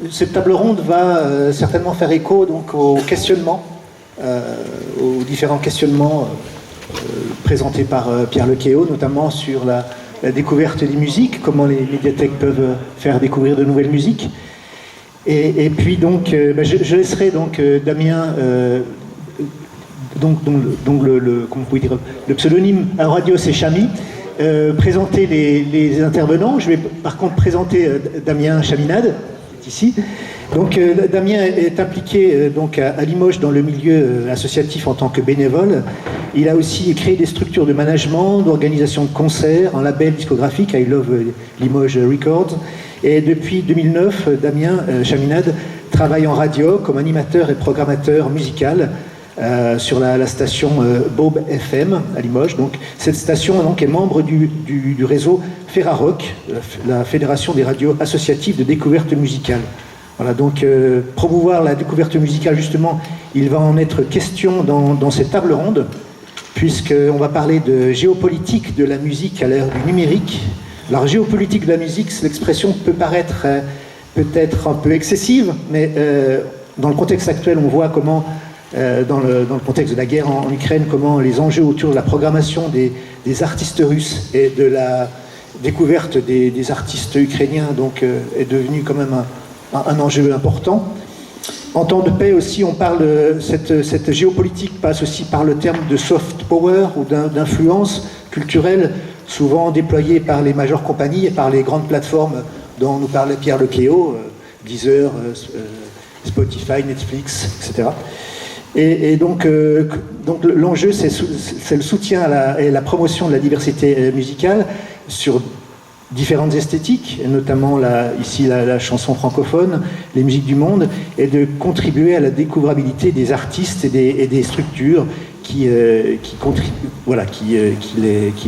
cette table ronde va certainement faire écho donc, aux questionnements, aux différents questionnements présentés par Pierre Lequéot, notamment sur la découverte des musiques, comment les médiathèques peuvent faire découvrir de nouvelles musiques. Et puis donc, je laisserai donc Damien, dont le pseudonyme à la radio c'est Chami, présenter les intervenants. Je vais par contre présenter Damien Chaminade, qui est ici. Donc Damien est impliqué donc à Limoges dans le milieu associatif en tant que bénévole. Il a aussi créé des structures de management, d'organisation de concerts, un label discographique, I Love Limoges Records. Et depuis 2009, Damien Chaminade travaille en radio comme animateur et programmateur musical sur la station Bob FM à Limoges. Donc, cette station donc, est membre du réseau Ferrarock, la Fédération des radios associatives de découverte musicale. Voilà, donc promouvoir la découverte musicale, justement, il va en être question dans cette table ronde, puisqu'on va parler de géopolitique de la musique à l'ère du numérique. Alors, géopolitique de la musique, l'expression peut paraître peut-être un peu excessive, mais dans le contexte actuel, on voit comment, dans le contexte de la guerre en Ukraine, comment les enjeux autour de la programmation des artistes russes et de la découverte des artistes ukrainiens donc, est devenu quand même un enjeu important. En temps de paix aussi, on parle de cette géopolitique passe aussi par le terme de soft power ou d'influence culturelle, souvent déployée par les majeures compagnies et par les grandes plateformes dont nous parlait Pierre Lequéot, Deezer, Spotify, Netflix, etc. Et donc l'enjeu, c'est le soutien et la promotion de la diversité musicale sur différentes esthétiques, et notamment ici la chanson francophone, les musiques du monde, et de contribuer à la découvrabilité des artistes et des structures qui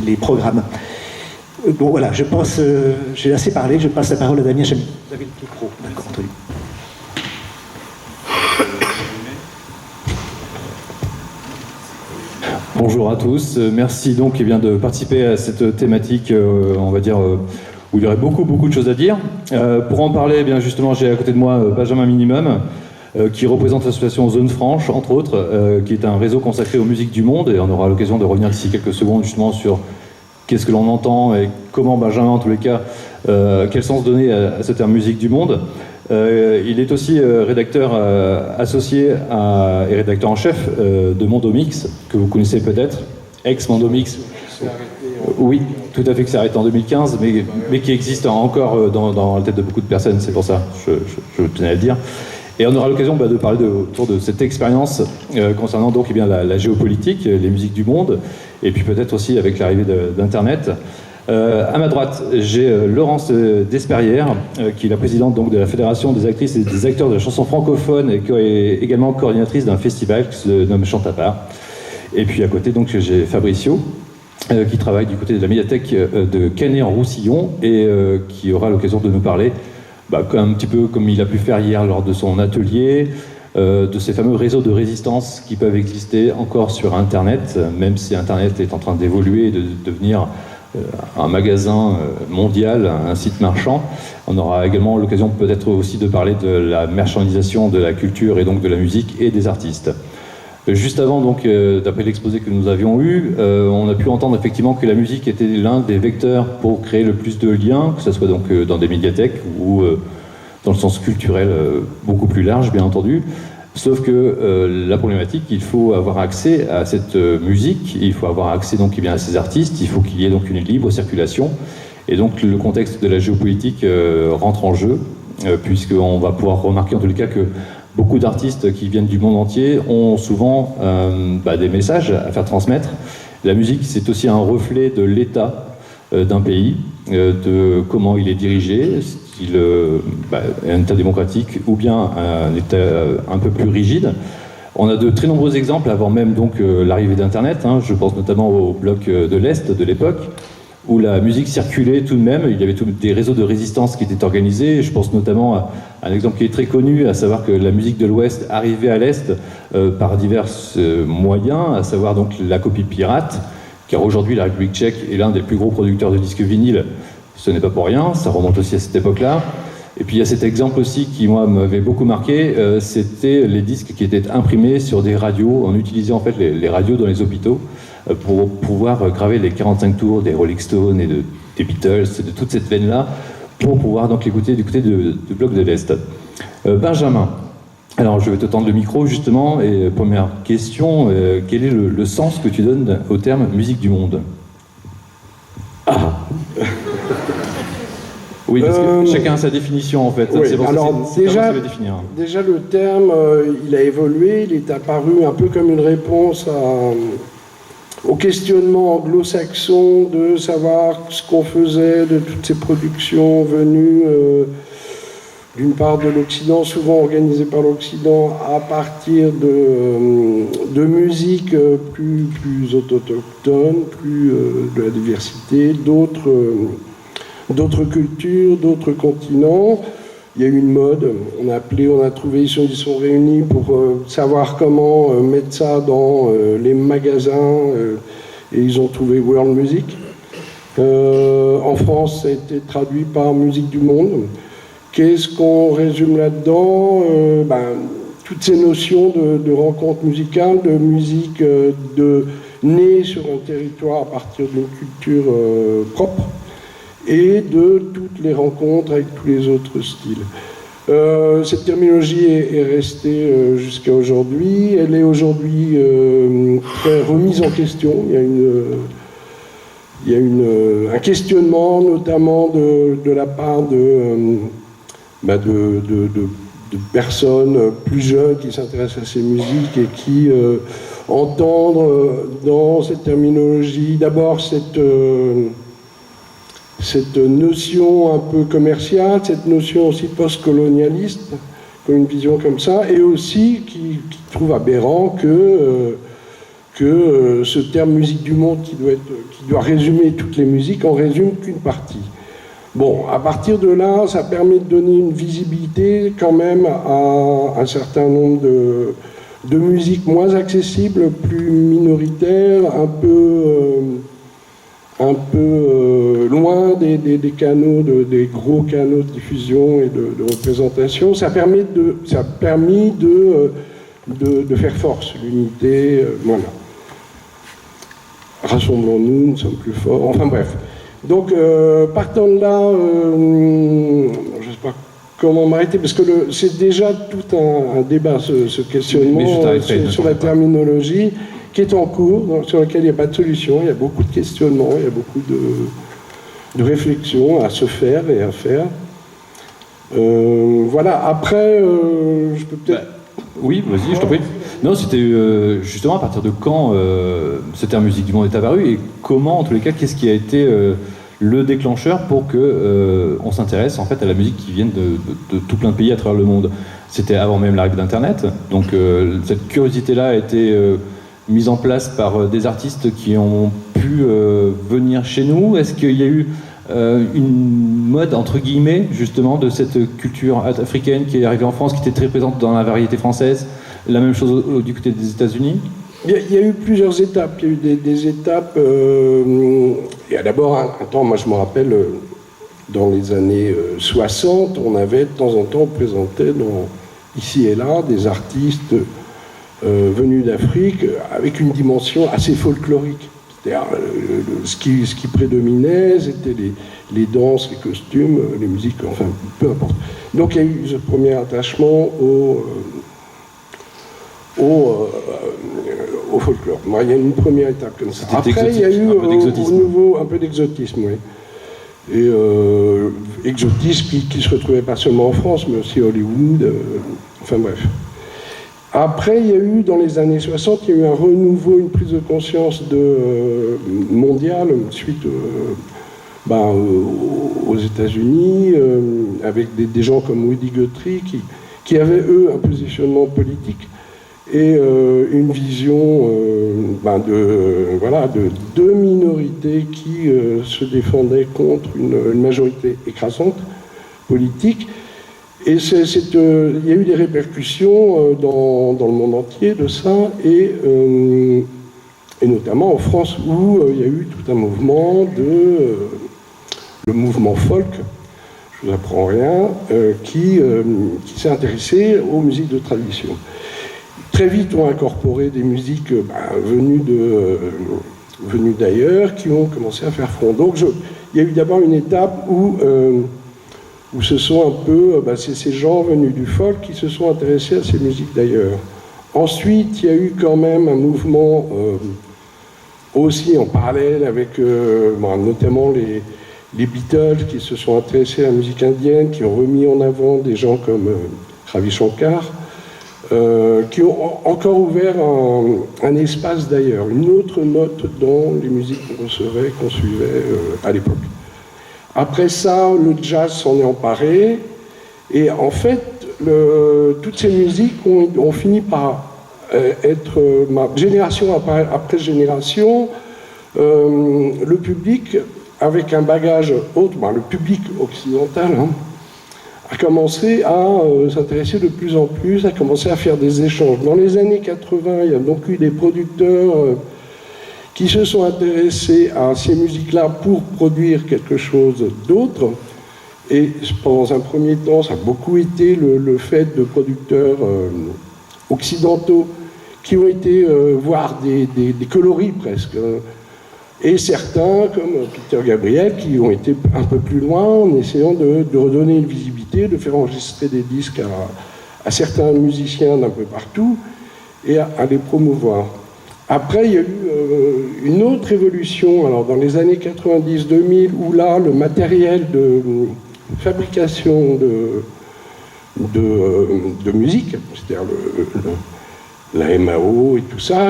les programment. Bon voilà, je pense, j'ai assez parlé, je passe la parole à Damien Chami. Vous avez le micro, d'accord, entendu. Bonjour à tous, merci donc de participer à cette thématique, on va dire, où il y aurait beaucoup de choses à dire. Pour en parler, justement, j'ai à côté de moi Benjamin Minimum, qui représente l'association Zone Franche, entre autres, qui est un réseau consacré aux musiques du monde, et on aura l'occasion de revenir d'ici quelques secondes justement sur qu'est-ce que l'on entend et comment Benjamin, en tous les cas, quel sens donner à ce terme musique du monde. Il est aussi rédacteur associé et rédacteur en chef de Mondomix, que vous connaissez peut-être, ex-Mondomix. Oui, tout à fait, que s'est arrêté en 2015, mais qui existe encore dans la tête de beaucoup de personnes, c'est pour ça, je tenais à le dire. Et on aura l'occasion de parler autour de cette expérience concernant donc la géopolitique, les musiques du monde, et puis peut-être aussi avec l'arrivée d'Internet. À ma droite, j'ai Laurence Desperrières, qui est la présidente donc, de la Fédération des actrices et des acteurs de la chanson francophone et qui est également coordinatrice d'un festival qui se nomme Chante à part. Et puis à côté, donc, j'ai Fabricio, qui travaille du côté de la médiathèque de Canet-en-Roussillon et qui aura l'occasion de nous parler, un petit peu comme il a pu faire hier lors de son atelier, de ces fameux réseaux de résistance qui peuvent exister encore sur Internet, même si Internet est en train d'évoluer et de devenir un magasin mondial, un site marchand. On aura également l'occasion peut-être aussi de parler de la marchandisation de la culture et donc de la musique et des artistes. Juste avant, donc, d'après l'exposé que nous avions eu, on a pu entendre effectivement que la musique était l'un des vecteurs pour créer le plus de liens, que ce soit donc dans des médiathèques ou dans le sens culturel beaucoup plus large, bien entendu. Sauf que la problématique, il faut avoir accès à cette musique, il faut avoir accès donc à ces artistes, il faut qu'il y ait donc une libre circulation. Et donc le contexte de la géopolitique rentre en jeu, puisqu'on va pouvoir remarquer en tous les cas que beaucoup d'artistes qui viennent du monde entier ont souvent des messages à faire transmettre. La musique, c'est aussi un reflet de l'état d'un pays, de comment il est dirigé, s'il est un état démocratique ou bien un état un peu plus rigide. On a de très nombreux exemples avant même donc l'arrivée d'Internet. Je pense notamment au bloc de l'Est de l'époque, où la musique circulait tout de même. Il y avait des réseaux de résistance qui étaient organisés. Je pense notamment à un exemple qui est très connu, à savoir que la musique de l'Ouest arrivait à l'Est par divers moyens, à savoir donc la copie pirate, car aujourd'hui la République tchèque est l'un des plus gros producteurs de disques vinyles. Ce n'est pas pour rien, ça remonte aussi à cette époque-là. Et puis il y a cet exemple aussi qui moi m'avait beaucoup marqué, c'était les disques qui étaient imprimés sur des radios. On utilisait en fait les radios dans les hôpitaux pour pouvoir graver les 45 tours des Rolling Stones et des Beatles, de toute cette veine-là, pour pouvoir donc l'écouter du côté de Bloc de l'Est. Benjamin, alors je vais te tendre le micro justement, et première question, quel est le sens que tu donnes au terme musique du monde? Oui, parce que chacun a sa définition en fait. Oui, c'est pour alors ça, déjà, le définir. Déjà le terme, il a évolué, il est apparu un peu comme une réponse au questionnement anglo-saxon de savoir ce qu'on faisait de toutes ces productions venues d'une part de l'Occident, souvent organisées par l'Occident, à partir de musique plus autochtone, plus de la diversité, d'autres cultures, d'autres continents. Il y a eu une mode, on a trouvé, ils sont réunis pour savoir comment mettre ça dans les magasins, et ils ont trouvé World Music. En France, ça a été traduit par Musique du Monde. Qu'est-ce qu'on résume là-dedans? Toutes ces notions de rencontres musicales, de musique née sur un territoire à partir d'une culture propre, et de toutes les rencontres avec tous les autres styles. Cette terminologie est restée jusqu'à aujourd'hui. Elle est aujourd'hui très remise en question. Il y a un questionnement, notamment de la part de personnes plus jeunes qui s'intéressent à ces musiques et qui entendent dans cette terminologie d'abord cette notion un peu commerciale, cette notion aussi post-colonialiste, comme une vision comme ça, et aussi qui trouve aberrant que ce terme musique du monde qui doit résumer toutes les musiques en résume qu'une partie. Bon, à partir de là, ça permet de donner une visibilité quand même à un certain nombre de musiques moins accessibles, plus minoritaires, un peu loin des canaux, des gros canaux de diffusion et de représentation. Ça a permis de faire force, l'unité, voilà. Rassemblons-nous, nous sommes plus forts, enfin bref. Donc, partant de là, je ne sais pas comment m'arrêter, parce que c'est déjà tout un débat, ce questionnement sur la terminologie, qui est en cours, sur lequel il n'y a pas de solution, il y a beaucoup de questionnements, il y a beaucoup de réflexions à se faire et à faire. Voilà, après, je peux peut-être... Oui, vas-y, je t'en prie. Non, c'était justement à partir de quand ce terme musique du monde est apparu, et comment, en tous les cas, qu'est-ce qui a été le déclencheur pour que on s'intéresse en fait à la musique qui vient de tout plein de pays à travers le monde. C'était avant même l'arrivée d'Internet, donc cette curiosité-là a été mise en place par des artistes qui ont pu venir chez nous. Est-ce qu'il y a eu une mode, entre guillemets, justement, de cette culture africaine qui est arrivée en France, qui était très présente dans la variété française? La même chose du côté des États-Unis? Il y a eu plusieurs étapes. Il y a eu des étapes. Il y a d'abord un temps, moi je me rappelle, dans les années 60, on avait de temps en temps présenté ici et là des artistes venus d'Afrique avec une dimension assez folklorique. C'est-à-dire, ce qui prédominait, c'était les danses, les costumes, les musiques, enfin, peu importe. Donc il y a eu ce premier attachement au folklore. Il y a une première étape comme ça. Après, il y a eu un peu d'exotisme, oui. Et exotisme qui se retrouvait pas seulement en France, mais aussi à Hollywood, enfin bref. Après, il y a eu, dans les années 60, il y a eu un renouveau, une prise de conscience mondiale, suite aux États-Unis, avec des gens comme Woody Guthrie, qui avaient, eux, un positionnement politique et une vision de deux minorités qui se défendaient contre une majorité écrasante politique. Et il y a eu des répercussions dans le monde entier de ça, et notamment en France, où il y a eu tout un mouvement le mouvement folk. je vous apprends rien, qui s'est intéressé aux musiques de tradition. Très vite, on a incorporé des musiques venues d'ailleurs, qui ont commencé à faire front. Donc, il y a eu d'abord une étape où ce sont un peu c'est ces gens venus du folk qui se sont intéressés à ces musiques d'ailleurs. Ensuite, il y a eu quand même un mouvement aussi en parallèle avec notamment les Beatles qui se sont intéressés à la musique indienne, qui ont remis en avant des gens comme Ravi Shankar, qui ont encore ouvert un espace d'ailleurs, une autre note dans les musiques qu'on suivait à l'époque. Après ça, le jazz s'en est emparé, et en fait, toutes ces musiques ont fini par être, génération après génération, le public, avec un bagage autre, le public occidental, a commencé à s'intéresser de plus en plus, a commencé à faire des échanges. Dans les années 80, il y a donc eu des producteurs qui se sont intéressés à ces musiques-là pour produire quelque chose d'autre. Et dans un premier temps, ça a beaucoup été le fait de producteurs occidentaux qui ont été voir des coloris presque. Et certains, comme Peter Gabriel, qui ont été un peu plus loin en essayant de redonner une visibilité, de faire enregistrer des disques à certains musiciens d'un peu partout et à les promouvoir. Après, il y a eu une autre évolution, alors dans les années 90-2000, où là, le matériel de fabrication de musique, c'est-à-dire la MAO et tout ça,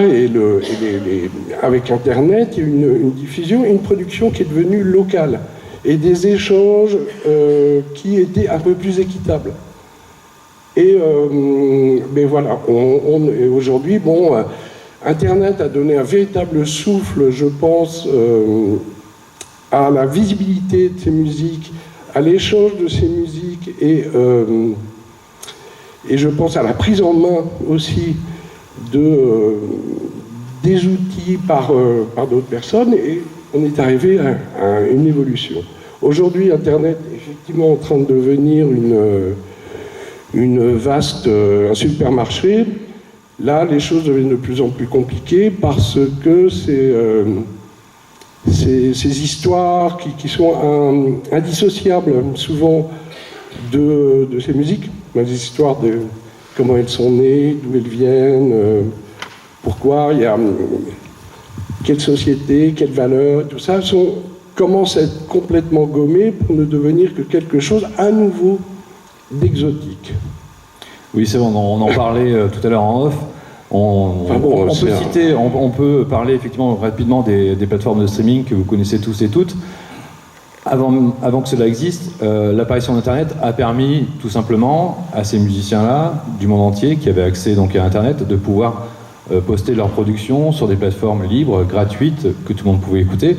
avec Internet, il y a une diffusion, une production qui est devenue locale, et des échanges qui étaient un peu plus équitables. Et mais voilà, aujourd'hui, Internet a donné un véritable souffle, je pense, à la visibilité de ces musiques, à l'échange de ces musiques, et je pense à la prise en main aussi des outils par d'autres personnes, et on est arrivé à une évolution. Aujourd'hui, Internet est effectivement en train de devenir un supermarché. Là, les choses deviennent de plus en plus compliquées parce que ces histoires qui sont indissociables souvent de ces musiques, les histoires de comment elles sont nées, d'où elles viennent, pourquoi, quelle société, quelles valeurs, tout ça commence à être complètement gommé pour ne devenir que quelque chose à nouveau d'exotique. Oui, c'est bon, on en parlait tout à l'heure en off. On peut parler effectivement rapidement des plateformes de streaming que vous connaissez tous et toutes. Avant que cela existe, l'apparition d'Internet a permis tout simplement à ces musiciens-là du monde entier qui avaient accès donc à Internet de pouvoir poster leurs productions sur des plateformes libres, gratuites, que tout le monde pouvait écouter.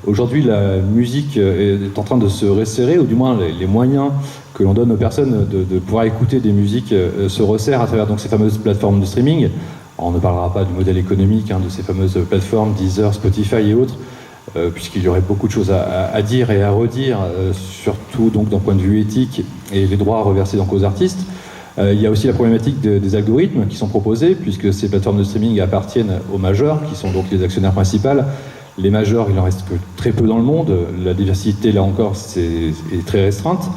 Aujourd'hui, la musique est en train de se resserrer, ou du moins les moyens que l'on donne aux personnes de pouvoir écouter des musiques se resserrent à travers donc ces fameuses plateformes de streaming. On ne parlera pas du modèle économique de ces fameuses plateformes, Deezer, Spotify et autres, puisqu'il y aurait beaucoup de choses à dire et à redire, surtout donc d'un point de vue éthique et les droits reversés donc aux artistes. Il y a aussi la problématique des algorithmes qui sont proposés, puisque ces plateformes de streaming appartiennent aux majors, qui sont donc les actionnaires principaux. Les majors, il en reste que très peu dans le monde. La diversité, là encore, est très restreinte.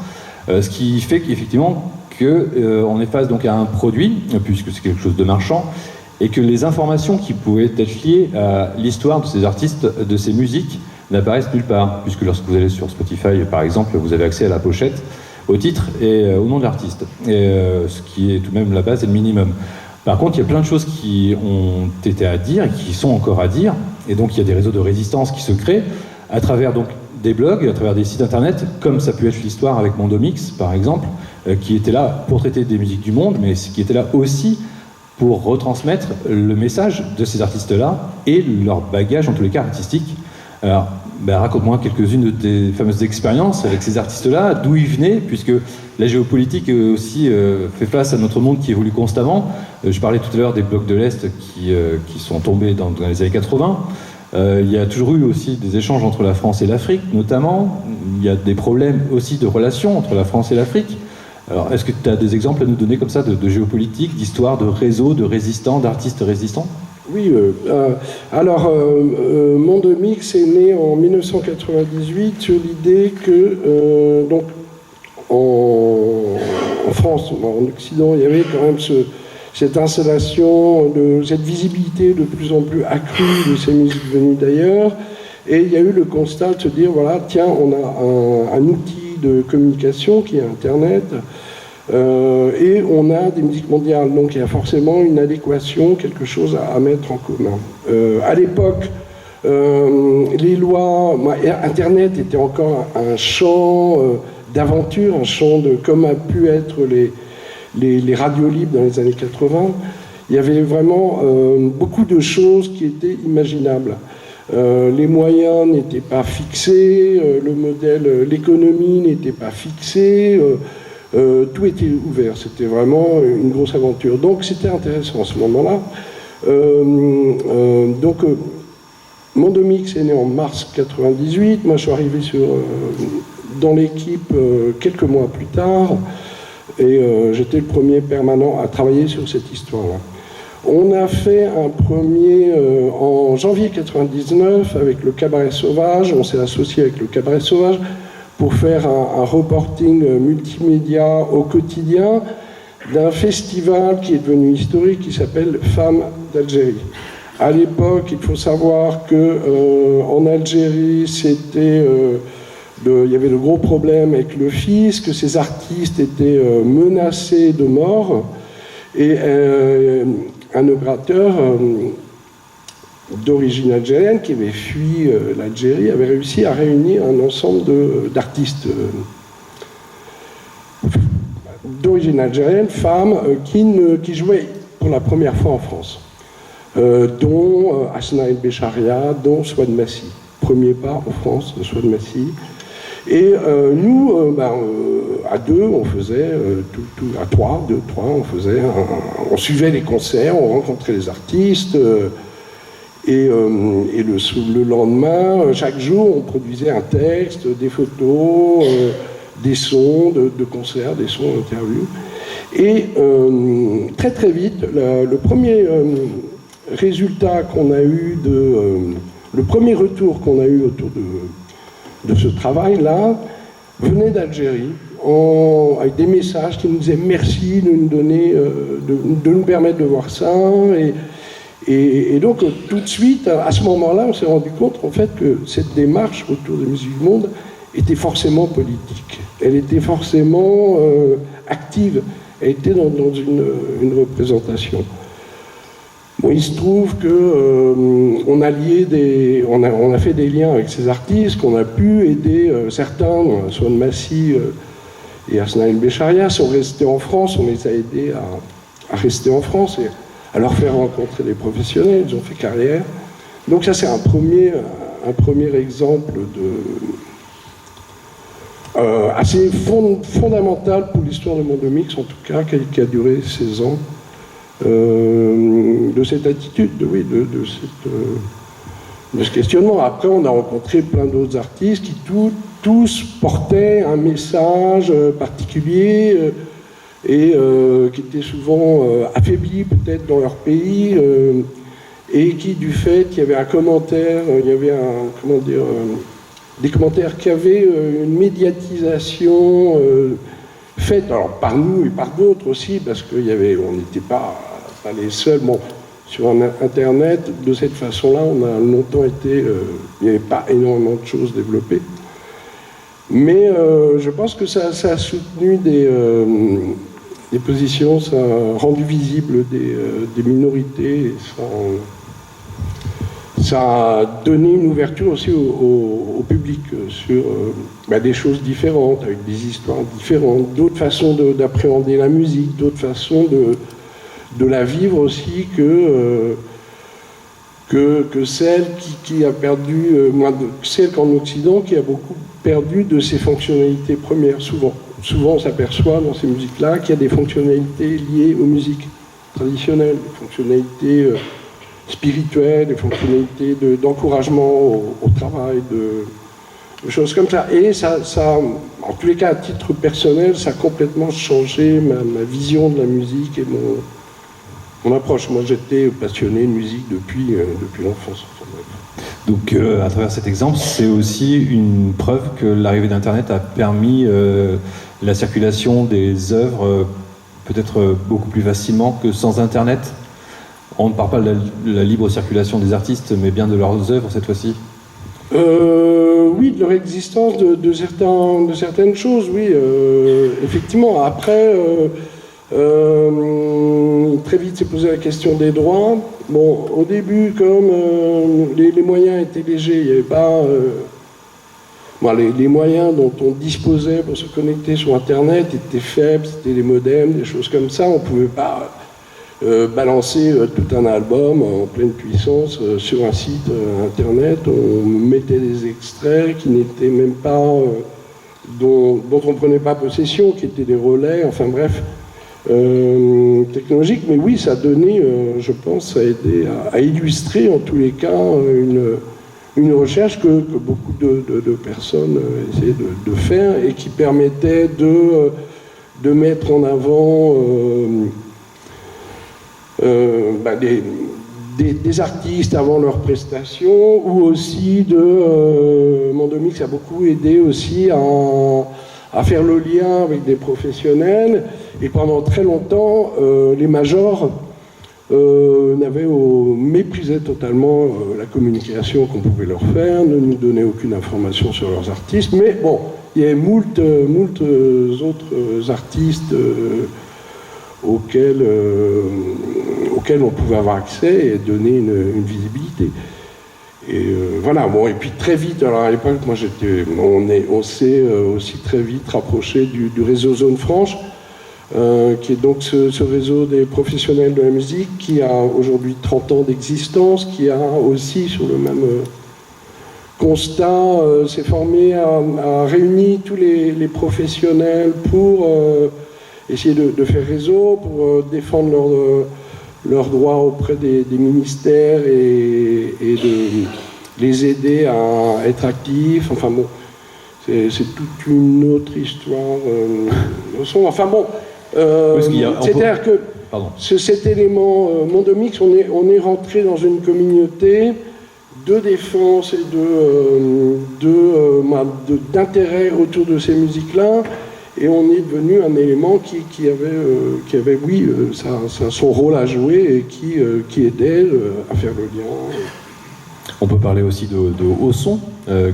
Ce qui fait qu'effectivement, on est face donc à un produit, puisque c'est quelque chose de marchand, et que les informations qui pouvaient être liées à l'histoire de ces artistes, de ces musiques, n'apparaissent nulle part, puisque lorsque vous allez sur Spotify, par exemple, vous avez accès à la pochette, au titre et au nom de l'artiste, ce qui est tout de même la base et le minimum. Par contre, il y a plein de choses qui ont été à dire et qui sont encore à dire, et donc il y a des réseaux de résistance qui se créent à travers donc des blogs, à travers des sites internet, comme ça peut être l'histoire avec Mondomix, par exemple, qui était là pour traiter des musiques du monde, mais qui était là aussi pour retransmettre le message de ces artistes-là et leur bagage, en tous les cas, artistique. Alors, raconte-moi quelques-unes de tes fameuses expériences avec ces artistes-là, d'où ils venaient, puisque la géopolitique aussi fait face à notre monde qui évolue constamment. Je parlais tout à l'heure des blocs de l'Est qui sont tombés dans les années 80. Il y a toujours eu aussi des échanges entre la France et l'Afrique, notamment. Il y a des problèmes aussi de relations entre la France et l'Afrique. Alors, est-ce que tu as des exemples à nous donner comme ça de géopolitique, d'histoire, de réseaux, de résistants, d'artistes résistants? Oui, alors Monde Mix est né en 1998 sur l'idée que, donc, en France, en Occident, il y avait quand même cette installation, cette visibilité de plus en plus accrue de ces musiques venues d'ailleurs. Et il y a eu le constat de se dire, voilà, tiens, on a un outil de communication qui est Internet, et on a des musiques mondiales. Donc il y a forcément une adéquation, quelque chose à mettre en commun. À l'époque, les lois, Internet était encore un champ d'aventure, un champ de, comme a pu être les radios libres dans les années 80. Il y avait vraiment beaucoup de choses qui étaient imaginables. Les moyens n'étaient pas fixés, le modèle, l'économie n'était pas fixée, tout était ouvert. C'était vraiment une grosse aventure. Donc c'était intéressant à ce moment-là. Monde Mix est né en mars 98. Moi, je suis arrivé dans l'équipe quelques mois plus tard, et j'étais le premier permanent à travailler sur cette histoire-là. On a fait un premier en janvier 99 avec le Cabaret Sauvage. On s'est associé avec le Cabaret Sauvage pour faire un reporting multimédia au quotidien d'un festival qui est devenu historique, qui s'appelle Femmes d'Algérie. À l'époque, il faut savoir qu'en Algérie, il y avait de gros problèmes avec le fisc, que ces artistes étaient menacés de mort, et un opérateur d'origine algérienne qui avait fui l'Algérie avait réussi à réunir un ensemble d'artistes d'origine algérienne, femmes, qui jouaient pour la première fois en France, dont Asna El Becharia, dont Souad Massi. Premier pas en France de Souad Massi. Et nous, à deux, on faisait, à trois, on suivait les concerts, on rencontrait les artistes, et le lendemain, chaque jour, on produisait un texte, des photos, des sons de concerts, des sons d'interviews. Et très très vite, le premier résultat qu'on a eu le premier retour qu'on a eu autour de ce travail-là venait d'Algérie, avec des messages qui nous disaient merci de nous donner, de nous permettre de voir ça. Et donc, tout de suite, à ce moment-là, on s'est rendu compte, en fait, que cette démarche autour de Musique du Monde était forcément politique. Elle était forcément active. Elle était dans une représentation. Bon, il se trouve qu'on a fait des liens avec ces artistes, qu'on a pu aider certains, Souad Massi et Asna El Becharia, sont restés en France, on les a aidés à rester en France et à leur faire rencontrer des professionnels, ils ont fait carrière. Donc ça, c'est un premier exemple assez fondamental pour l'histoire de Monde Mix, en tout cas, qui a duré 16 ans. De cette attitude, de ce questionnement. Après, on a rencontré plein d'autres artistes qui tous portaient un message particulier et qui étaient souvent affaiblis peut-être dans leur pays et qui, du fait qu'il y avait un commentaire, il y avait des commentaires qui avaient une médiatisation faite, alors par nous et par d'autres aussi, parce qu'on n'était pas les seuls. Bon, sur Internet, de cette façon-là, on a longtemps été... il n'y avait pas énormément de choses développées. Mais je pense que ça a soutenu des positions, ça a rendu visible des minorités, et ça a donné une ouverture aussi au public sur des choses différentes, avec des histoires différentes, d'autres façons d'appréhender la musique, d'autres façons de la vivre aussi que celle qui a perdu, celle qu'en Occident, qui a beaucoup perdu de ses fonctionnalités premières, souvent. Souvent, on s'aperçoit dans ces musiques-là qu'il y a des fonctionnalités liées aux musiques traditionnelles, des fonctionnalités spirituelles, des fonctionnalités d'encouragement au travail, de choses comme ça. Et ça, en tous les cas, à titre personnel, ça a complètement changé ma vision de la musique et mon approche. Moi, j'étais passionné de musique depuis l'enfance. Donc, à travers cet exemple, c'est aussi une preuve que l'arrivée d'Internet a permis la circulation des œuvres peut-être beaucoup plus facilement que sans Internet. On ne parle pas de la libre circulation des artistes, mais bien de leurs œuvres cette fois-ci. Oui, de leur existence de certaines choses, oui. Effectivement, après, très vite s'est posé la question des droits. Bon, au début, comme les moyens étaient légers, il n'y avait pas... les moyens dont on disposait pour se connecter sur Internet étaient faibles, c'était les modems, des choses comme ça. On ne pouvait pas balancer tout un album en pleine puissance sur un site Internet. On mettait des extraits qui n'étaient même pas... dont on ne prenait pas possession, qui étaient des relais, enfin bref... technologique, mais oui, ça a donné, je pense, ça a aidé à illustrer en tous les cas une recherche que beaucoup de personnes essayaient de faire et qui permettait de mettre en avant des artistes avant leur prestation, ou aussi Mondomix a beaucoup aidé aussi à faire le lien avec des professionnels. Et pendant très longtemps, les majors méprisaient totalement la communication qu'on pouvait leur faire, ne nous donnaient aucune information sur leurs artistes. Mais bon, il y avait moult autres artistes auxquels on pouvait avoir accès et donner une visibilité. Et voilà, bon, et puis très vite, alors à l'époque, moi on s'est aussi très vite rapproché du réseau Zone Franche, qui est donc ce réseau des professionnels de la musique, qui a aujourd'hui 30 ans d'existence, qui a aussi, sur le même constat, s'est formé à réunir tous les professionnels pour essayer de faire réseau, pour défendre leurs droits auprès des ministères et de les aider à être actifs. Enfin bon, c'est toute une autre histoire. Enfin bon, c'est-à-dire que cet élément Mondomix, on est rentré dans une communauté de défense et d'intérêt autour de ces musiques-là. Et on est devenu un élément qui avait son rôle à jouer et qui aidait à faire le lien. On peut parler aussi de Haut Son,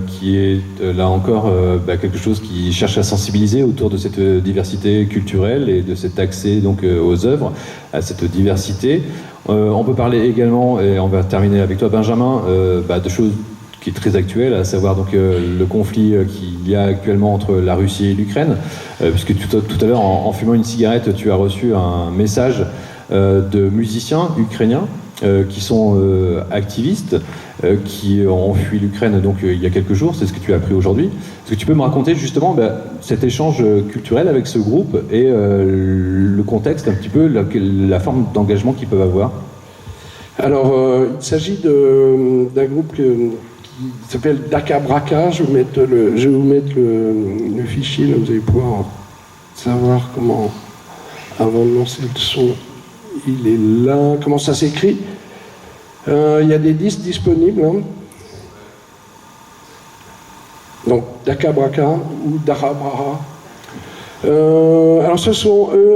qui est là encore quelque chose qui cherche à sensibiliser autour de cette diversité culturelle et de cet accès donc aux œuvres, à cette diversité. On peut parler également, et on va terminer avec toi Benjamin, de choses qui est très actuel, à savoir donc le conflit qu'il y a actuellement entre la Russie et l'Ukraine, puisque tout à l'heure, en fumant une cigarette, tu as reçu un message de musiciens ukrainiens qui sont activistes, qui ont fui l'Ukraine donc il y a quelques jours. C'est ce que tu as appris aujourd'hui. Est-ce que tu peux me raconter justement cet échange culturel avec ce groupe et le contexte, un petit peu, la forme d'engagement qu'ils peuvent avoir? Alors, il s'agit d'un groupe qui s'appelle Daka Braka. Je vais vous mettre le fichier, là, vous allez pouvoir savoir comment, avant de lancer le son, il est là, comment ça s'écrit. Il y a des disques disponibles. Hein. Donc, Daka Braka ou Dara Braha. Alors, ce sont eux,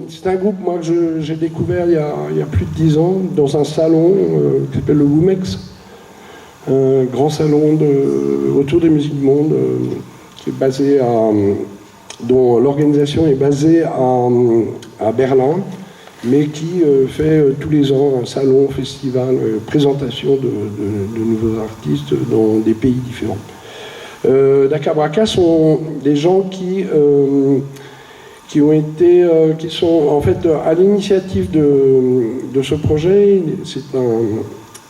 c'est un groupe moi, que j'ai découvert il y a plus de 10 ans dans un salon qui s'appelle le Womex. Un grand salon autour des musiques du monde qui est basé dont l'organisation est basée à Berlin, mais qui fait tous les ans un salon, festival, présentation de nouveaux artistes dans des pays différents. Daka Braka sont des gens qui sont en fait à l'initiative de ce projet. C'est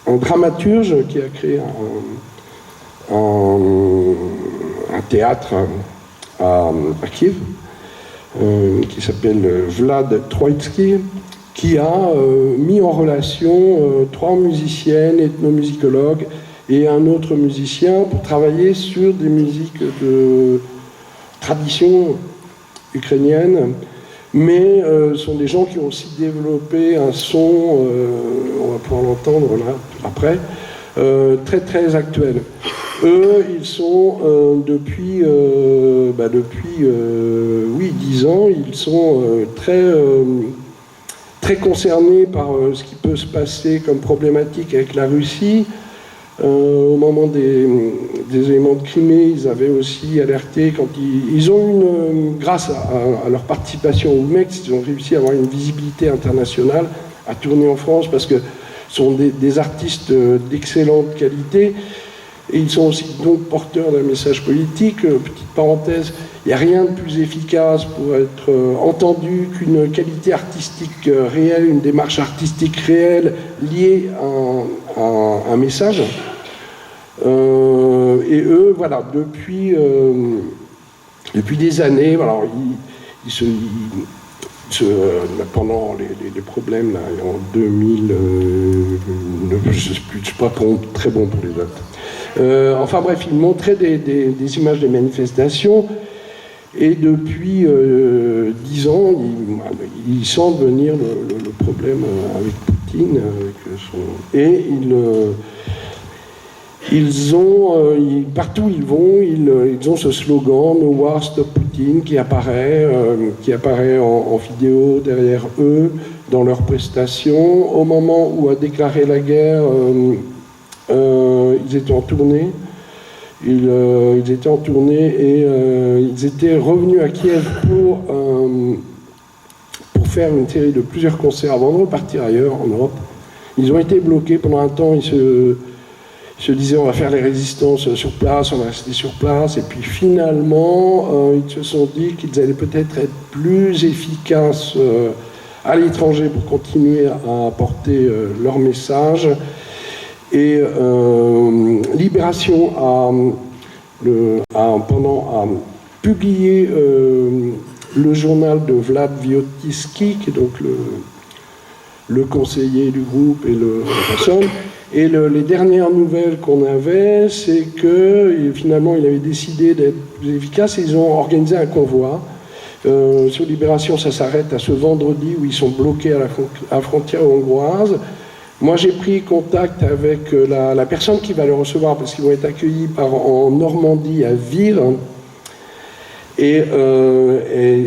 un dramaturge qui a créé un théâtre à Kiev, qui s'appelle Vlad Troïtsky, qui a mis en relation 3 musiciennes, ethnomusicologues et un autre musicien pour travailler sur des musiques de tradition ukrainienne, mais ce sont des gens qui ont aussi développé un son, on va pouvoir l'entendre là après, très très actuel. Eux, ils sont depuis 10 ans, ils sont très concernés par ce qui peut se passer comme problématique avec la Russie. Au moment des éléments de Crimée, ils avaient aussi alerté quand ils ont grâce à leur participation au MEX, ils ont réussi à avoir une visibilité internationale, à tourner en France parce que ce sont des artistes d'excellente qualité. Et ils sont aussi donc porteurs d'un message politique. Petite parenthèse, il n'y a rien de plus efficace pour être entendu qu'une qualité artistique réelle, une démarche artistique réelle liée à un message. Et eux, voilà, depuis des années, alors, pendant les problèmes là, en 2000, je ne suis pas très bon pour les dates. Enfin bref, ils montraient des images des manifestations et depuis 10 ans, ils sentent venir le problème avec Poutine. Partout où ils vont, ils ont ce slogan « No War, Stop Putin » qui apparaît en vidéo derrière eux dans leurs prestations. Au moment où a déclaré la guerre, ils étaient en tournée. Ils étaient en tournée et ils étaient revenus à Kiev pour faire une série de plusieurs concerts avant de repartir ailleurs en Europe. Ils ont été bloqués pendant un temps. Ils se disaient on va faire les résistances sur place, on va rester sur place. Et puis finalement, ils se sont dit qu'ils allaient peut-être être plus efficaces à l'étranger pour continuer à porter leur message. Et Libération a publié le journal de Vlad Viotiski, qui est donc le conseiller du groupe et la personne. Et les dernières nouvelles qu'on avait, c'est que finalement il avait décidé d'être plus efficace et ils ont organisé un convoi. Sur Libération, ça s'arrête à ce vendredi où ils sont bloqués à la frontière hongroise. Moi, j'ai pris contact avec la personne qui va les recevoir parce qu'ils vont être accueillis en Normandie, à Vire. Et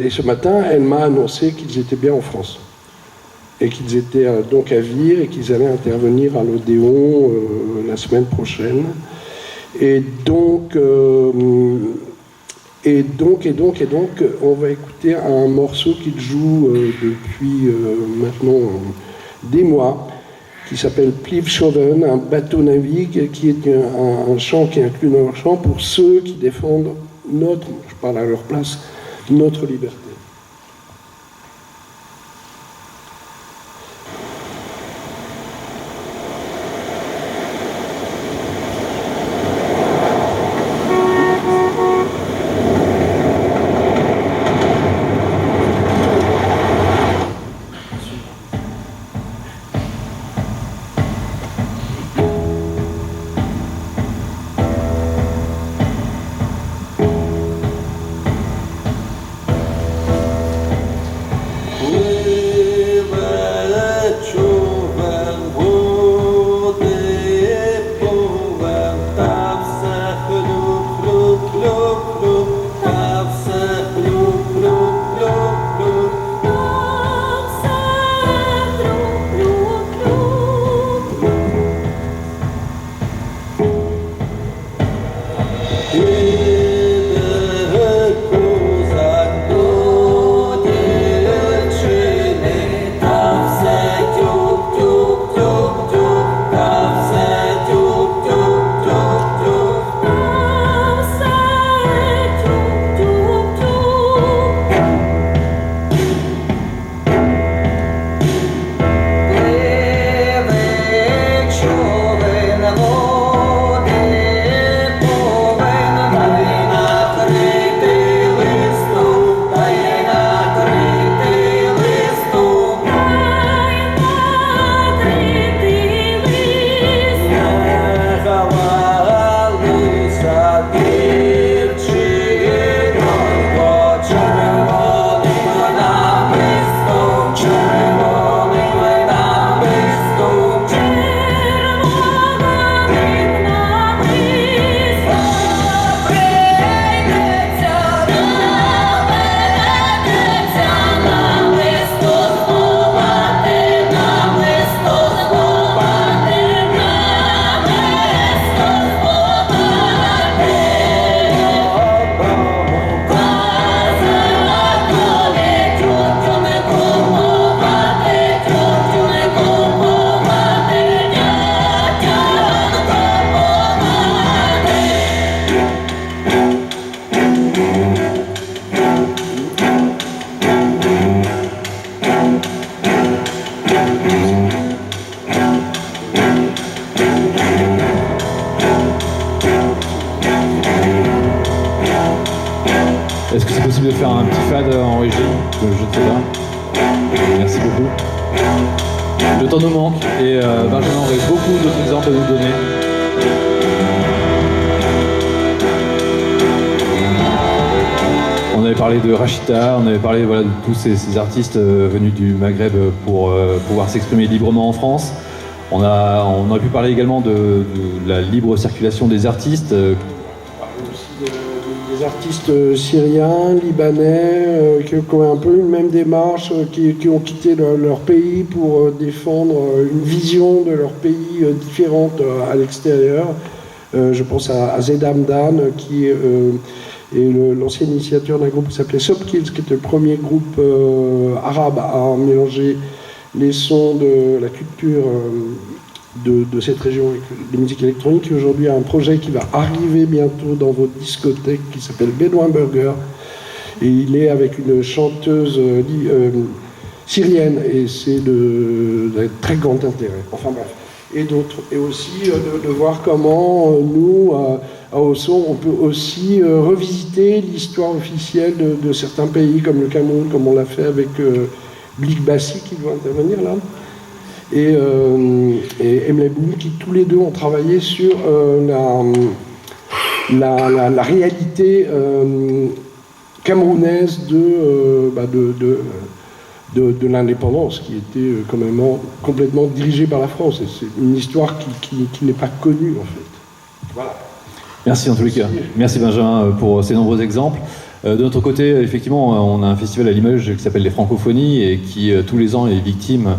ce matin, elle m'a annoncé qu'ils étaient bien en France. Et qu'ils étaient donc à Vire et qu'ils allaient intervenir à l'Odéon la semaine prochaine. Et donc, on va écouter un morceau qu'ils jouent depuis maintenant des mois, qui s'appelle Plivshoven, un bateau navigue, qui est un chant qui inclut dans leur chant pour ceux qui défendent je parle à leur place, notre liberté. je ne sais pas. Merci beaucoup. Le temps nous manque et Benjamin aurait beaucoup d'autres exemples à nous donner. On avait parlé de Rachita, on avait parlé de tous ces artistes venus du Maghreb pour pouvoir s'exprimer librement en France. On aurait pu parler également de la libre circulation des artistes. Des artistes syriens, libanais, qui ont un peu une même démarche, qui ont quitté leur pays pour défendre une vision de leur pays différente à l'extérieur. Je pense à Zed Hamdan, qui est l'ancien initiateur d'un groupe qui s'appelait Sopkills, qui était le premier groupe arabe à mélanger les sons de la culture de cette région avec les musiques électroniques. Aujourd'hui, il y a un projet qui va arriver bientôt dans votre discothèque qui s'appelle Bedouin Burger. Et il est avec une chanteuse syrienne et c'est d'un très grand intérêt. Enfin bref. Et d'autres. Et aussi de voir comment nous, à Ossons, on peut aussi revisiter l'histoire officielle de certains pays comme le Cameroun, comme on l'a fait avec Blik Bassi qui doit intervenir là. Et Emile Boum, qui tous les deux ont travaillé sur la réalité camerounaise de l'indépendance, qui était quand même complètement dirigée par la France. Et c'est une histoire qui n'est pas connue, en fait. Voilà. Merci en tous les cas. Merci Benjamin pour ces nombreux exemples. De notre côté, effectivement, on a un festival à Limoges qui s'appelle les Francophonies et qui, tous les ans, est victime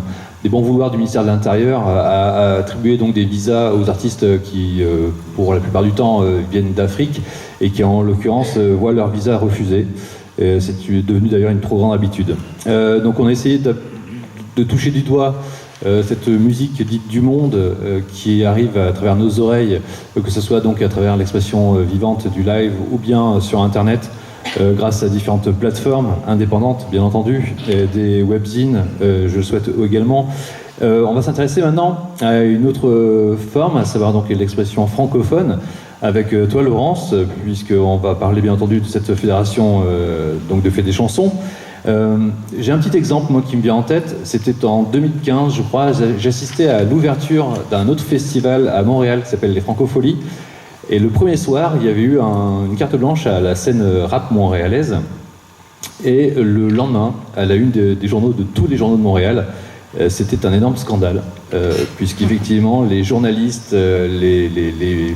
des bons vouloirs du ministère de l'Intérieur à attribuer donc des visas aux artistes qui, pour la plupart du temps, viennent d'Afrique et qui, en l'occurrence, voient leur visa refusé. C'est devenu d'ailleurs une trop grande habitude. Donc on a essayé de toucher du doigt cette musique dite du monde qui arrive à travers nos oreilles, que ce soit donc à travers l'expression vivante du live ou bien sur Internet, grâce à différentes plateformes indépendantes, bien entendu, et des webzines, je le souhaite également. On va s'intéresser maintenant à une autre forme, à savoir donc l'expression francophone, avec toi Laurence, puisqu'on va parler bien entendu de cette fédération donc de Fête des chansons. J'ai un petit exemple moi qui me vient en tête, c'était en 2015 je crois, j'assistais à l'ouverture d'un autre festival à Montréal qui s'appelle les Francopholies. Et le premier soir, il y avait eu une carte blanche à la scène rap montréalaise. Et le lendemain, à la une des journaux, de tous les journaux de Montréal, c'était un énorme scandale. Puisqu'effectivement, les journalistes, les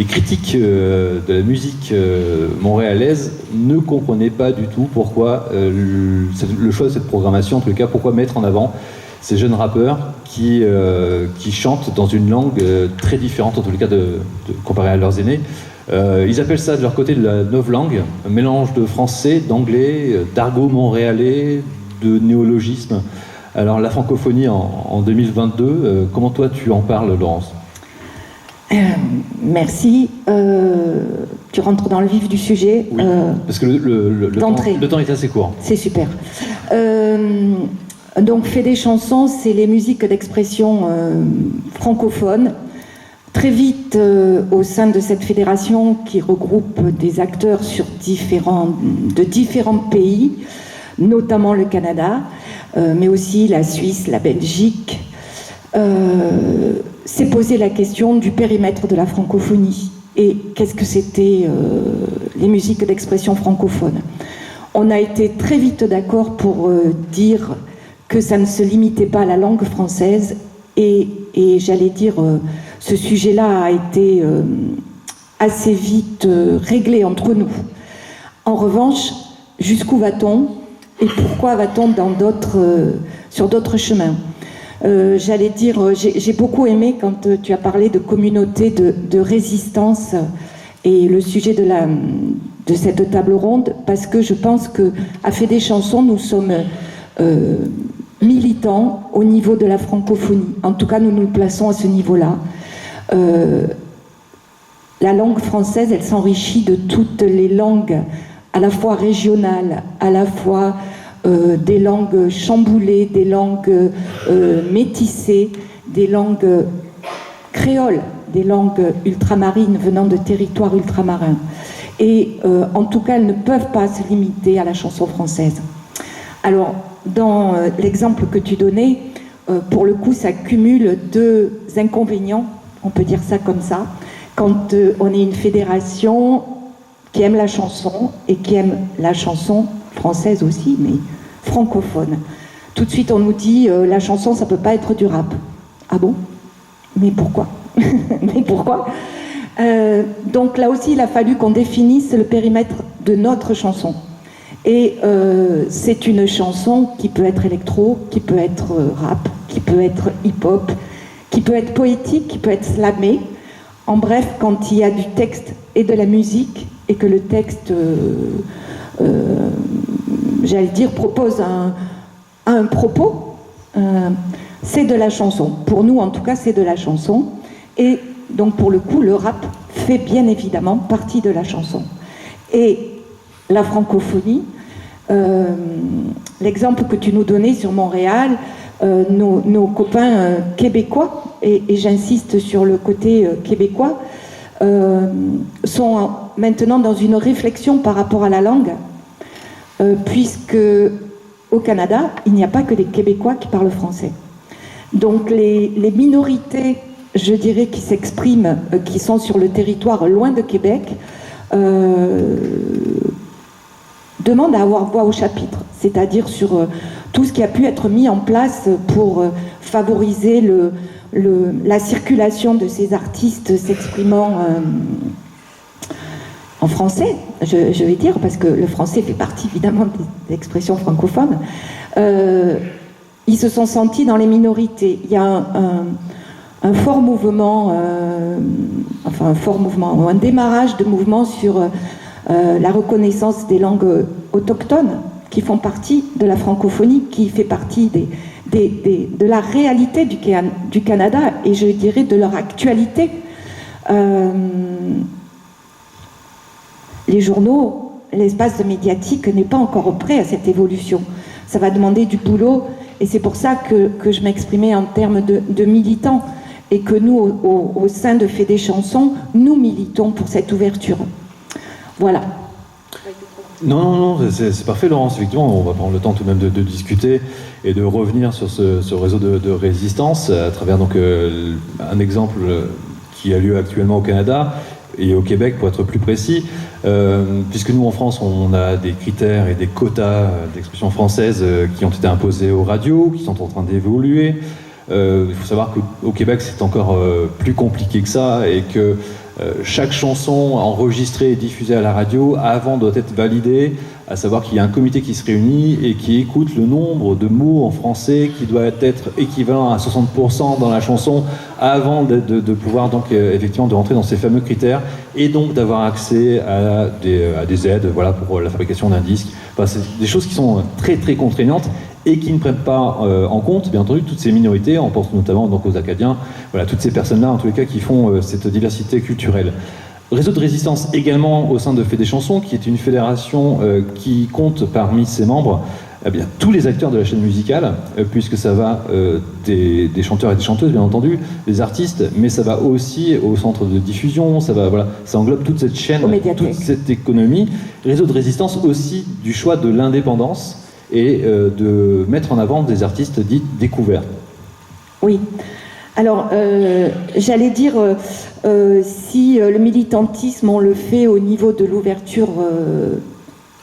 critiques de la musique montréalaise ne comprenaient pas du tout pourquoi le choix de cette programmation, en tout cas, pourquoi mettre en avant ces jeunes rappeurs qui chantent dans une langue très différente, en tous les cas, comparée à leurs aînés. Ils appellent ça de leur côté de la novlangue, un mélange de français, d'anglais, d'argot montréalais, de néologisme. Alors la francophonie en 2022, comment toi tu en parles, Laurence ? Merci. Tu rentres dans le vif du sujet. Oui, parce que le temps est assez court. C'est super. Donc, Fête des chansons, c'est les musiques d'expression francophone. Très vite, au sein de cette fédération qui regroupe des acteurs de différents pays, notamment le Canada, mais aussi la Suisse, la Belgique, s'est posé la question du périmètre de la francophonie. Et qu'est-ce que c'était les musiques d'expression francophone ? On a été très vite d'accord pour dire que ça ne se limitait pas à la langue française et j'allais dire, ce sujet-là a été assez vite réglé entre nous. En revanche, jusqu'où va-t-on et pourquoi va-t-on sur d'autres chemins ? J'allais dire, j'ai beaucoup aimé quand tu as parlé de communauté de résistance et le sujet de cette table ronde, parce que je pense qu'à Fait des chansons, nous sommes militants au niveau de la francophonie. En tout cas, nous nous plaçons à ce niveau-là. La langue française, elle s'enrichit de toutes les langues, à la fois régionales, à la fois des langues chamboulées, des langues métissées, des langues créoles, des langues ultramarines venant de territoires ultramarins. Et en tout cas, elles ne peuvent pas se limiter à la chanson française. Alors, dans l'exemple que tu donnais, pour le coup, ça cumule deux inconvénients, on peut dire ça comme ça, quand on est une fédération qui aime la chanson et qui aime la chanson française aussi, mais francophone. Tout de suite, on nous dit la chanson, ça peut pas être du rap. Ah bon? Mais pourquoi? Mais pourquoi? Donc là aussi, il a fallu qu'on définisse le périmètre de notre chanson. Et c'est une chanson qui peut être électro, qui peut être rap, qui peut être hip-hop, qui peut être poétique, qui peut être slamée. En bref, quand il y a du texte et de la musique, et que le texte, j'allais dire, propose un propos, c'est de la chanson. Pour nous, en tout cas, c'est de la chanson. Et donc, pour le coup, le rap fait bien évidemment partie de la chanson. Et la francophonie, l'exemple que tu nous donnais sur Montréal, nos copains québécois, et j'insiste sur le côté québécois, sont maintenant dans une réflexion par rapport à la langue, puisque au Canada, il n'y a pas que des Québécois qui parlent français. Donc les minorités, je dirais, qui s'expriment, qui sont sur le territoire loin de Québec, demandent à avoir voix au chapitre, c'est-à-dire sur tout ce qui a pu être mis en place pour favoriser la circulation de ces artistes s'exprimant en français, je vais dire, parce que le français fait partie évidemment des expressions francophones. Ils se sont sentis dans les minorités. Il y a un fort mouvement, un démarrage de mouvement sur la reconnaissance des langues autochtones qui font partie de la francophonie, qui fait partie de la réalité du Canada et je dirais de leur actualité. Les journaux, l'espace médiatique n'est pas encore prêt à cette évolution. Ça va demander du boulot et c'est pour ça que je m'exprimais en termes de militants et que nous, au sein de Fédé Chansons, nous militons pour cette ouverture. Voilà. Non, c'est parfait, Laurence. Effectivement, on va prendre le temps tout de même de discuter et de revenir sur ce réseau de résistance à travers donc un exemple qui a lieu actuellement au Canada et au Québec, pour être plus précis, puisque nous, en France, on a des critères et des quotas d'expression française qui ont été imposés aux radios, qui sont en train d'évoluer. Il faut savoir qu'au Québec, c'est encore plus compliqué que ça et que chaque chanson enregistrée et diffusée à la radio avant doit être validée, à savoir qu'il y a un comité qui se réunit et qui écoute le nombre de mots en français qui doit être équivalent à 60% dans la chanson avant de pouvoir donc effectivement de rentrer dans ces fameux critères et donc d'avoir accès à des aides, voilà, pour la fabrication d'un disque. Enfin, c'est des choses qui sont très très contraignantes et qui ne prennent pas en compte, bien entendu, toutes ces minorités. On pense notamment donc aux Acadiens, voilà, toutes ces personnes-là, en tous les cas, qui font cette diversité culturelle. Réseau de résistance également au sein de Fédé Chansons, qui est une fédération qui compte parmi ses membres tous les acteurs de la chaîne musicale, puisque ça va des chanteurs et des chanteuses, bien entendu, des artistes, mais ça va aussi au centre de diffusion, ça englobe toute cette chaîne, toute cette économie. Réseau de résistance aussi du choix de l'indépendance et de mettre en avant des artistes dits découverts. Oui. Alors, j'allais dire, si le militantisme, on le fait au niveau de l'ouverture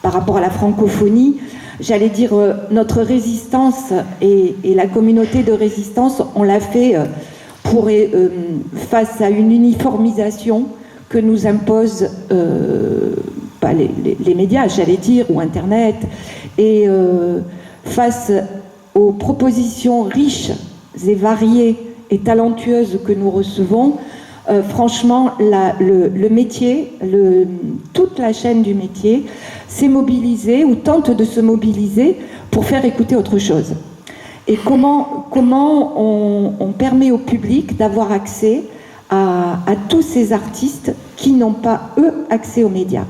par rapport à la francophonie, j'allais dire, notre résistance et la communauté de résistance, on l'a fait face à une uniformisation que nous imposent les médias, j'allais dire, ou Internet, et face aux propositions riches et variées et talentueuses que nous recevons, franchement, le métier, toute la chaîne du métier s'est mobilisée ou tente de se mobiliser pour faire écouter autre chose. Et comment on permet au public d'avoir accès à tous ces artistes qui n'ont pas, eux, accès aux médias.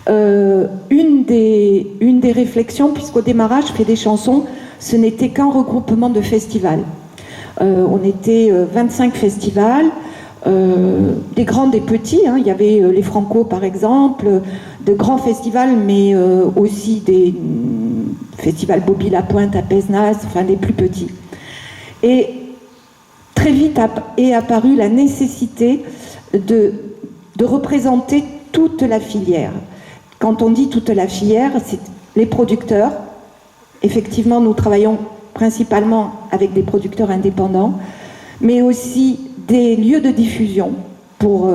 Une des réflexions, puisqu'au démarrage, Fédé Chansons, ce n'était qu'un regroupement de festivals. On était 25 festivals, des grands, des petits. Il y avait les Franco, par exemple, de grands festivals, mais aussi des Festival Bobby-Lapointe à Pézenas, enfin les plus petits. Et très vite est apparue la nécessité de représenter toute la filière. Quand on dit toute la filière, c'est les producteurs. Effectivement, nous travaillons principalement avec des producteurs indépendants, mais aussi des lieux de diffusion pour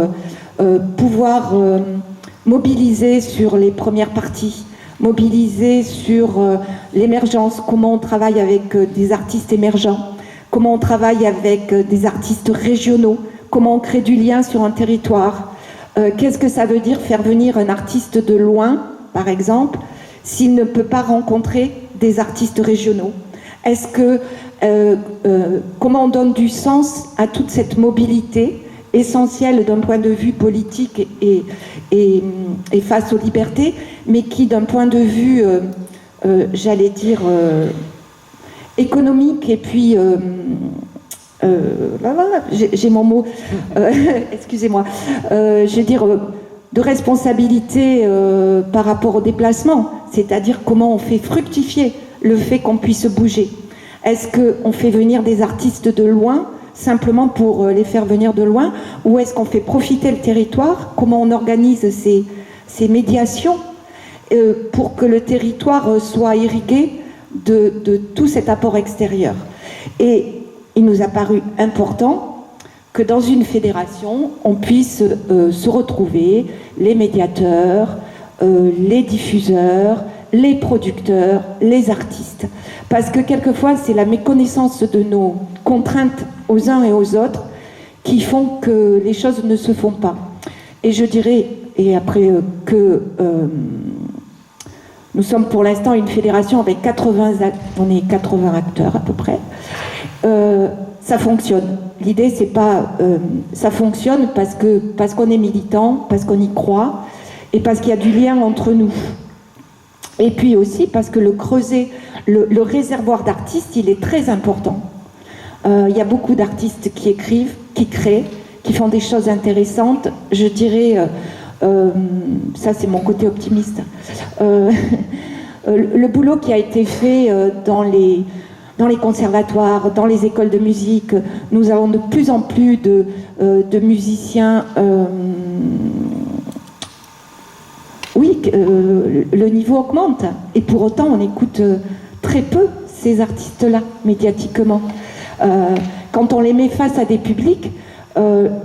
pouvoir mobiliser sur les premières parties, mobiliser sur l'émergence, comment on travaille avec des artistes émergents, comment on travaille avec des artistes régionaux, comment on crée du lien sur un territoire. Qu'est-ce que ça veut dire faire venir un artiste de loin, par exemple, s'il ne peut pas rencontrer des artistes régionaux? Est-ce que comment on donne du sens à toute cette mobilité essentielle d'un point de vue politique et face aux libertés, mais qui d'un point de vue, j'allais dire, économique et puis j'ai mon mot, excusez-moi, je veux dire de responsabilité par rapport au déplacement, c'est-à-dire comment on fait fructifier le fait qu'on puisse bouger. Est-ce qu'on fait venir des artistes de loin simplement pour les faire venir de loin, ou est-ce qu'on fait profiter le territoire? Comment on organise ces médiations pour que le territoire soit irrigué de tout cet apport extérieur? Et il nous a paru important que dans une fédération, on puisse se retrouver, les médiateurs, les diffuseurs, les producteurs, les artistes. Parce que quelquefois, c'est la méconnaissance de nos contraintes aux uns et aux autres qui font que les choses ne se font pas. Et je dirais, et après que nous sommes pour l'instant une fédération avec 80 acteurs à peu près. Ça fonctionne. L'idée, c'est pas... ça fonctionne parce qu'on est militant, parce qu'on y croit, et parce qu'il y a du lien entre nous. Et puis aussi parce que le réservoir d'artistes, il est très important. Il y a beaucoup d'artistes qui écrivent, qui créent, qui font des choses intéressantes. Je dirais, ça c'est mon côté optimiste, le boulot qui a été fait dans les conservatoires, dans les écoles de musique, nous avons de plus en plus de musiciens. Oui, le niveau augmente, et pour autant on écoute très peu ces artistes-là, médiatiquement. Quand on les met face à des publics,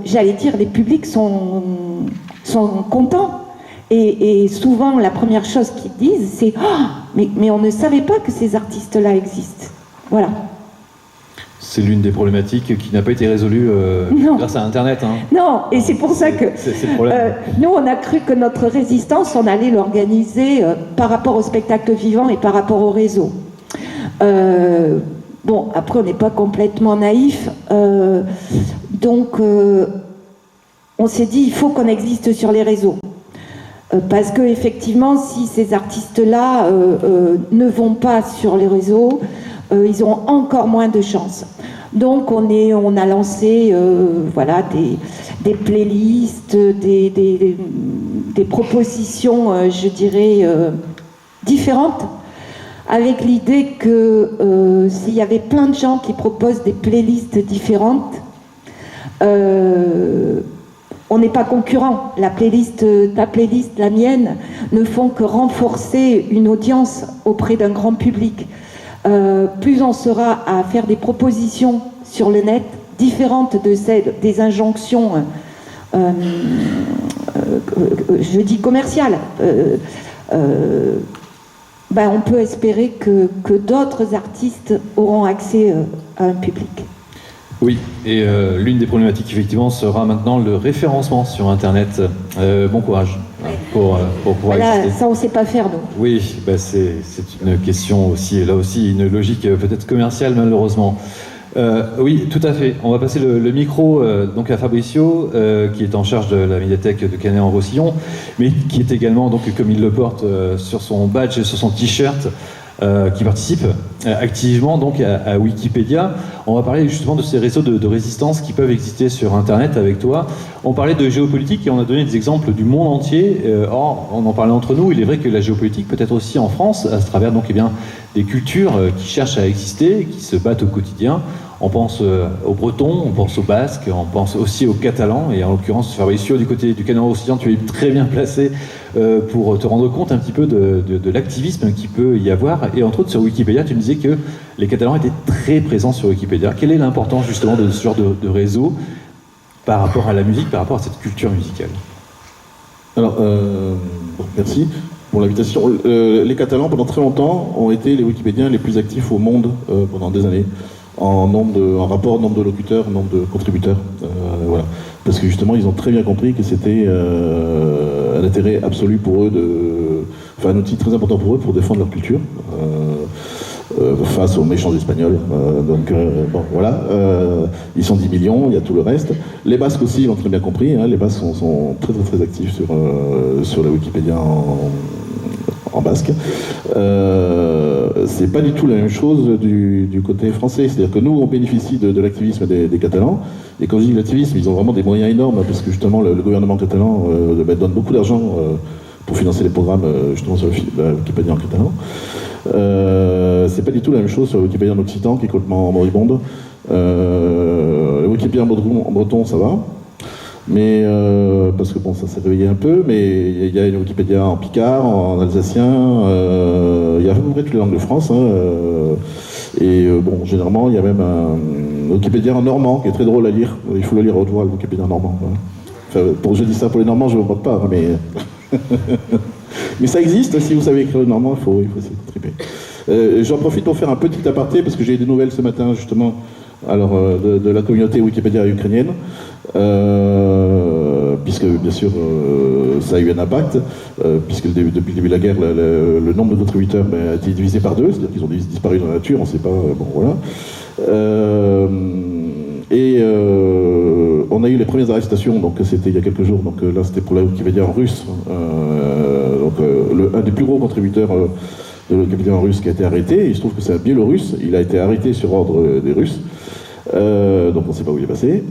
j'allais dire, les publics sont contents. Et souvent, la première chose qu'ils disent, c'est « Oh, mais on ne savait pas que ces artistes-là existent. » Voilà. C'est l'une des problématiques qui n'a pas été résolue grâce à Internet. Hein. Non, et c'est pour ça que nous, on a cru que notre résistance, on allait l'organiser par rapport au spectacle vivant et par rapport au réseau. Bon, après, on n'est pas complètement naïf. Donc, on s'est dit, il faut qu'on existe sur les réseaux. Parce que effectivement, si ces artistes-là ne vont pas sur les réseaux, ils auront encore moins de chance. Donc on a lancé voilà, des playlists, des propositions, je dirais, différentes, avec l'idée que s'il y avait plein de gens qui proposent des playlists différentes, on n'est pas concurrent. Ta playlist, la mienne, ne font que renforcer une audience auprès d'un grand public. Plus on sera à faire des propositions sur le net différentes de celles des injonctions, je dis commerciales, on peut espérer que d'autres artistes auront accès à un public. Oui, et l'une des problématiques, effectivement, sera maintenant le référencement sur Internet. Bon courage pour pouvoir exister. Ça, on ne sait pas faire, nous. Oui, c'est une question aussi, et là aussi, une logique peut-être commerciale, malheureusement. Oui, tout à fait. On va passer le micro donc à Fabricio, qui est en charge de la médiathèque de Canet-en-Roussillon, mais qui est également, donc, comme il le porte sur son badge et sur son t-shirt, qui participe activement donc à Wikipédia. On va parler justement de ces réseaux de résistance qui peuvent exister sur Internet avec toi. On parlait de géopolitique et on a donné des exemples du monde entier. Or, on en parlait entre nous. Il est vrai que la géopolitique peut être aussi en France, à travers donc des cultures qui cherchent à exister, qui se battent au quotidien. On pense aux Bretons, on pense aux Basques, on pense aussi aux Catalans, et en l'occurrence, Fabricio, du côté du Canada occidental, tu es très bien placé pour te rendre compte un petit peu de l'activisme qu'il peut y avoir. Et entre autres, sur Wikipédia, tu me disais que les Catalans étaient très présents sur Wikipédia. Quelle est l'importance justement de ce genre de réseau par rapport à la musique, par rapport à cette culture musicale? Alors, merci pour l'invitation. Les Catalans, pendant très longtemps, ont été les Wikipédiens les plus actifs au monde pendant des années, en rapport, nombre de locuteurs, nombre de contributeurs. Voilà. Parce que justement, ils ont très bien compris que c'était un intérêt absolu pour eux, un outil très important pour eux pour défendre leur culture. Face aux méchants espagnols. Bon, voilà. Ils sont 10 millions, il y a tout le reste. Les Basques aussi l'ont très bien compris. Hein, les Basques sont très très très actifs sur la Wikipédia en basque. C'est pas du tout la même chose du côté français. C'est-à-dire que nous, on bénéficie de l'activisme des Catalans. Et quand je dis l'activisme, ils ont vraiment des moyens énormes parce que justement le gouvernement catalan donne beaucoup d'argent pour financer les programmes justement sur la Wikipédia en catalan. C'est pas du tout la même chose sur la Wikipédia en occitan qui est complètement moribonde. La Wikipédia en breton ça va, mais parce que bon ça s'est réveillé un peu, mais il y a une Wikipédia en picard, en alsacien, il y a à peu près toutes les langues de France, hein, et bon généralement il y a même un Wikipédia en normand qui est très drôle à lire, il faut le lire à haute voix, le Wikipédia en normand. Hein. Enfin, je dis ça pour les Normands, je ne me moque pas, hein, mais mais ça existe, si vous savez écrire le normand, il faut essayer de triper. J'en profite pour faire un petit aparté, parce que j'ai eu des nouvelles ce matin, justement, alors, de la communauté Wikipédia ukrainienne, puisque, bien sûr, ça a eu un impact, puisque depuis le début de la guerre, le nombre de contributeurs a été divisé par 2, c'est-à-dire qu'ils ont disparu dans la nature, on ne sait pas, bon, voilà. On a eu les premières arrestations, donc c'était il y a quelques jours, donc là c'était pour la Wikipédia en russe, un des plus gros contributeurs de la Wikipédia en russe qui a été arrêté, et il se trouve que c'est un Biélorusse, il a été arrêté sur ordre des Russes, donc on ne sait pas où il est passé.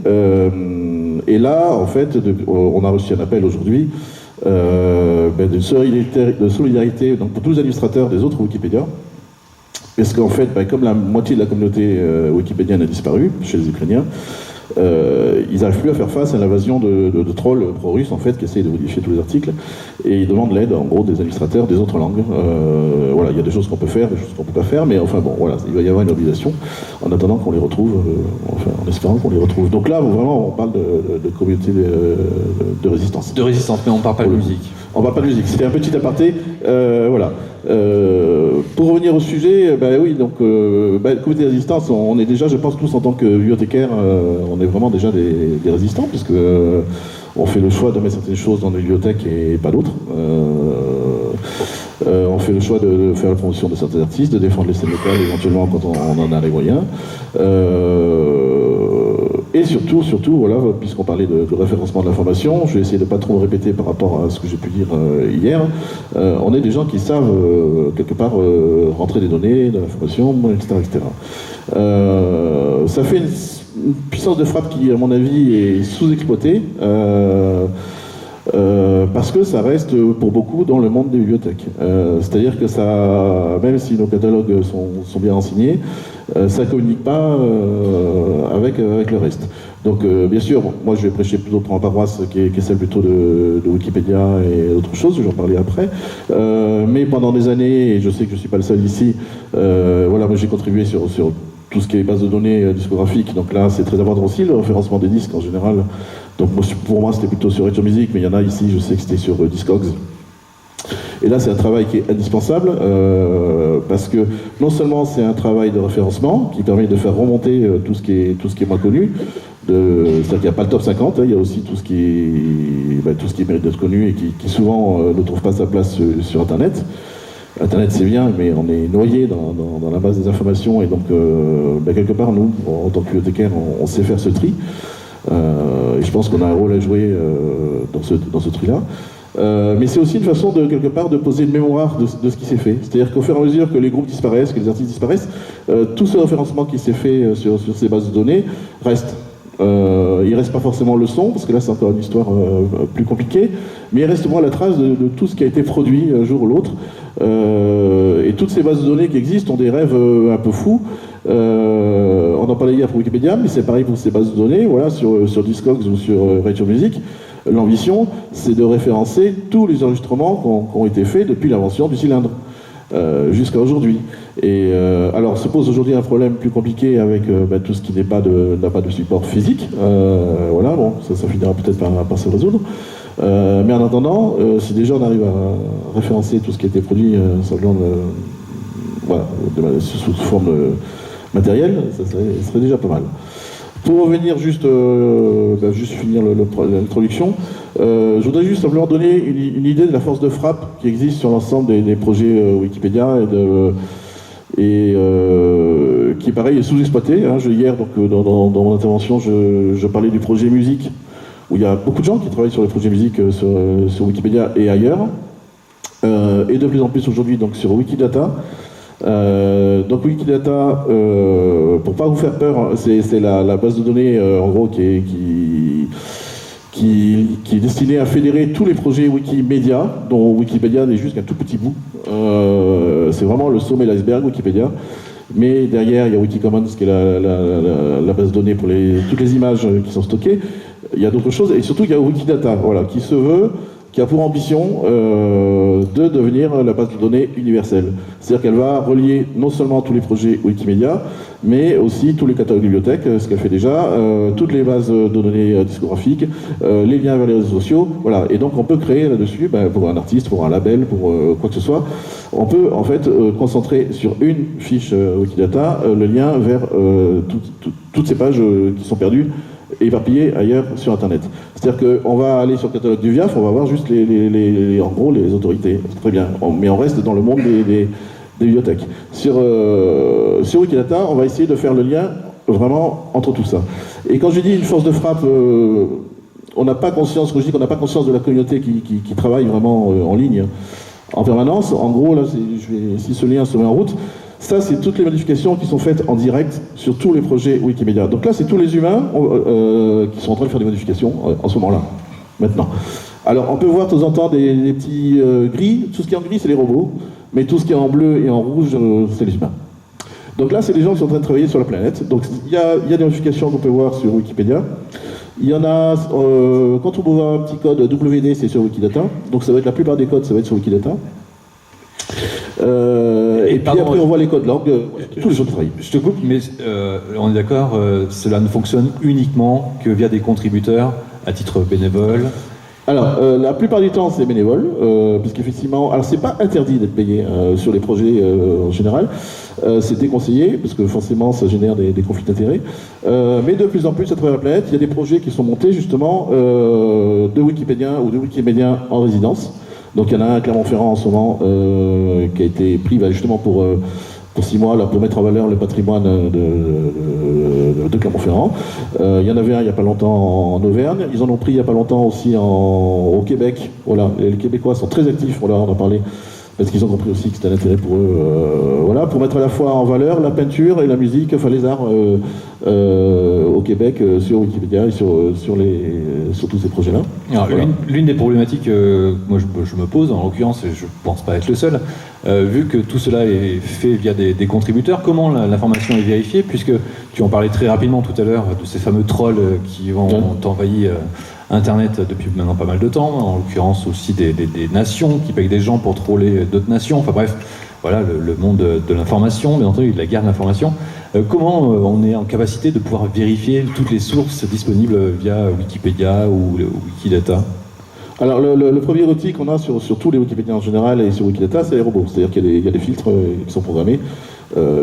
Et là, en fait, on a reçu un appel aujourd'hui de solidarité donc, pour tous les administrateurs des autres Wikipédia. Parce qu'en fait, comme la moitié de la communauté wikipédienne a disparu chez les Ukrainiens, ils n'arrivent plus à faire face à l'invasion de trolls pro-russes en fait, qui essayent de modifier tous les articles, et ils demandent l'aide en gros des administrateurs des autres langues. Voilà, il y a des choses qu'on peut faire, des choses qu'on ne peut pas faire, mais enfin bon, voilà, il va y avoir une mobilisation en attendant qu'on les retrouve, en espérant qu'on les retrouve. Donc là, vraiment, on parle de communauté de résistance. De résistance, mais on ne parle pas de musique. On ne parle pas de musique, c'était un petit aparté, voilà. Pour revenir au sujet, oui, donc, le comité de résistance, on est déjà, je pense, tous en tant que bibliothécaires, on est vraiment déjà des résistants, puisque on fait le choix de mettre certaines choses dans nos bibliothèques et pas d'autres. On fait le choix de faire la promotion de certains artistes, de défendre les scènes locales éventuellement quand on en a les moyens. Et surtout, voilà, puisqu'on parlait de référencement de l'information, je vais essayer de ne pas trop me répéter par rapport à ce que j'ai pu dire hier. On est des gens qui savent quelque part rentrer des données, de l'information, etc. Ça fait une puissance de frappe qui, à mon avis, est sous-exploitée. Parce que ça reste pour beaucoup dans le monde des bibliothèques. C'est-à-dire que ça, même si nos catalogues sont bien renseignés, ça ne communique pas avec le reste. Donc bien sûr, moi je vais prêcher plutôt pour ma paroisse qui est celle plutôt de Wikipédia et d'autres choses, je vais en parler après. Mais pendant des années, et je sais que je ne suis pas le seul ici, voilà, moi j'ai contribué sur tout ce qui est base de données discographiques, donc là c'est très important aussi, le référencement des disques en général. Donc pour moi c'était plutôt sur Retro Music, mais il y en a ici, je sais que c'était sur Discogs. Et là c'est un travail qui est indispensable, parce que non seulement c'est un travail de référencement qui permet de faire remonter tout ce qui est moins connu, c'est-à-dire qu'il n'y a pas le top 50, hein, il y a aussi tout ce qui mérite d'être connu et qui souvent ne trouve pas sa place sur Internet. Internet c'est bien, mais on est noyé dans la base des informations, et donc quelque part nous, en tant que bibliothécaires, on sait faire ce tri. Et je pense qu'on a un rôle à jouer dans ce tri-là. Mais c'est aussi une façon de quelque part de poser une mémoire de ce qui s'est fait. C'est-à-dire qu'au fur et à mesure que les groupes disparaissent, que les artistes disparaissent, tout ce référencement qui s'est fait sur ces bases de données reste. Il reste pas forcément le son, parce que là c'est encore une histoire plus compliquée, mais il reste moins la trace de tout ce qui a été produit un jour ou l'autre. Et toutes ces bases de données qui existent ont des rêves un peu fous. On en parlait hier pour Wikipédia, mais c'est pareil pour ces bases de données. Voilà, sur Discogs ou sur Radio Music, l'ambition, c'est de référencer tous les enregistrements qui ont été faits depuis l'invention du cylindre jusqu'à aujourd'hui. Et alors se pose aujourd'hui un problème plus compliqué avec tout ce qui n'a pas de support physique. Voilà, bon, ça finira peut-être par se résoudre. Mais en attendant, si déjà on arrive à référencer tout ce qui a été produit sous forme matérielle, ça serait déjà pas mal. Pour revenir juste finir l'introduction, je voudrais juste simplement donner une idée de la force de frappe qui existe sur l'ensemble des projets Wikipédia et qui pareil est sous-exploité. Hein. Hier, donc, dans mon intervention, je parlais du projet musique, où il y a beaucoup de gens qui travaillent sur les projets musique sur Wikipédia et ailleurs, et de plus en plus aujourd'hui donc sur Wikidata. Donc Wikidata, pour pas vous faire peur, c'est la base de données en gros qui est destinée à fédérer tous les projets Wikimedia, dont Wikipédia n'est juste qu'un tout petit bout. C'est vraiment le sommet de l'iceberg, Wikipédia. Mais derrière, il y a Wikicommons qui est la base de données pour toutes les images qui sont stockées. Il y a d'autres choses, et surtout il y a Wikidata, voilà, qui a pour ambition de devenir la base de données universelle. C'est-à-dire qu'elle va relier non seulement tous les projets Wikimedia, mais aussi tous les catalogues bibliothèques, ce qu'elle fait déjà, toutes les bases de données discographiques, les liens vers les réseaux sociaux, voilà. Et donc on peut créer là-dessus, pour un artiste, pour un label, pour quoi que ce soit, on peut en fait concentrer sur une fiche Wikidata le lien vers toutes ces pages qui sont perdues éparpillés ailleurs sur Internet. C'est-à-dire qu'on va aller sur le catalogue du VIAF, on va voir juste en gros les autorités. Très bien. Mais on reste dans le monde des bibliothèques. Sur Wikidata, on va essayer de faire le lien vraiment entre tout ça. Et quand je dis une force de frappe, on n'a pas conscience, quand je dis qu'on n'a pas conscience de la communauté qui travaille vraiment en ligne, en permanence. En gros, là, si ce lien se met en route, ça, c'est toutes les modifications qui sont faites en direct sur tous les projets Wikimedia. Donc là, c'est tous les humains qui sont en train de faire des modifications en ce moment-là, maintenant. Alors, on peut voir de temps en temps des petits gris. Tout ce qui est en gris, c'est les robots. Mais tout ce qui est en bleu et en rouge, c'est les humains. Donc là, c'est des gens qui sont en train de travailler sur la planète. Donc il y a des modifications qu'on peut voir sur Wikipédia. Il y en a, quand on voit un petit code WD, c'est sur Wikidata. Donc ça va être la plupart des codes, ça va être sur Wikidata. Et puis après on voit les codes langue, tous les autres travaillent. Je te coupe, mais on est d'accord, cela ne fonctionne uniquement que via des contributeurs à titre bénévole. Alors, la plupart du temps, c'est bénévole, puisqu'effectivement, alors c'est pas interdit d'être payé sur les projets en général, c'est déconseillé, parce que forcément, ça génère des conflits d'intérêts. Mais de plus en plus, à travers la planète, il y a des projets qui sont montés justement de Wikipédiens ou de Wikimédiens en résidence. Donc il y en a un à Clermont-Ferrand en ce moment qui a été pris justement pour 6 mois là, pour mettre en valeur le patrimoine de Clermont-Ferrand. Il y en avait un il n'y a pas longtemps en Auvergne. Ils en ont pris il n'y a pas longtemps aussi au Québec. Voilà, les Québécois sont très actifs, voilà, on en parlait, parce qu'ils ont compris aussi que c'était un intérêt pour eux, voilà, pour mettre à la fois en valeur la peinture et la musique, enfin les arts au Québec, sur Wikipédia et sur tous ces projets-là. Alors, voilà. L'une des problématiques que moi je me pose, en l'occurrence, et je ne pense pas être le seul, vu que tout cela est fait via des contributeurs, comment l'information est vérifiée, puisque tu en parlais très rapidement tout à l'heure de ces fameux trolls qui ont envahi Internet depuis maintenant pas mal de temps, en l'occurrence aussi des nations qui payent des gens pour troller d'autres nations, enfin bref, voilà le monde de l'information, bien entendu, de la guerre de l'information. Comment on est en capacité de pouvoir vérifier toutes les sources disponibles via Wikipédia ou Wikidata ? Alors le premier outil qu'on a sur tous les Wikipédiens en général et sur Wikidata, c'est les robots. C'est-à-dire qu'il y a des filtres qui sont programmés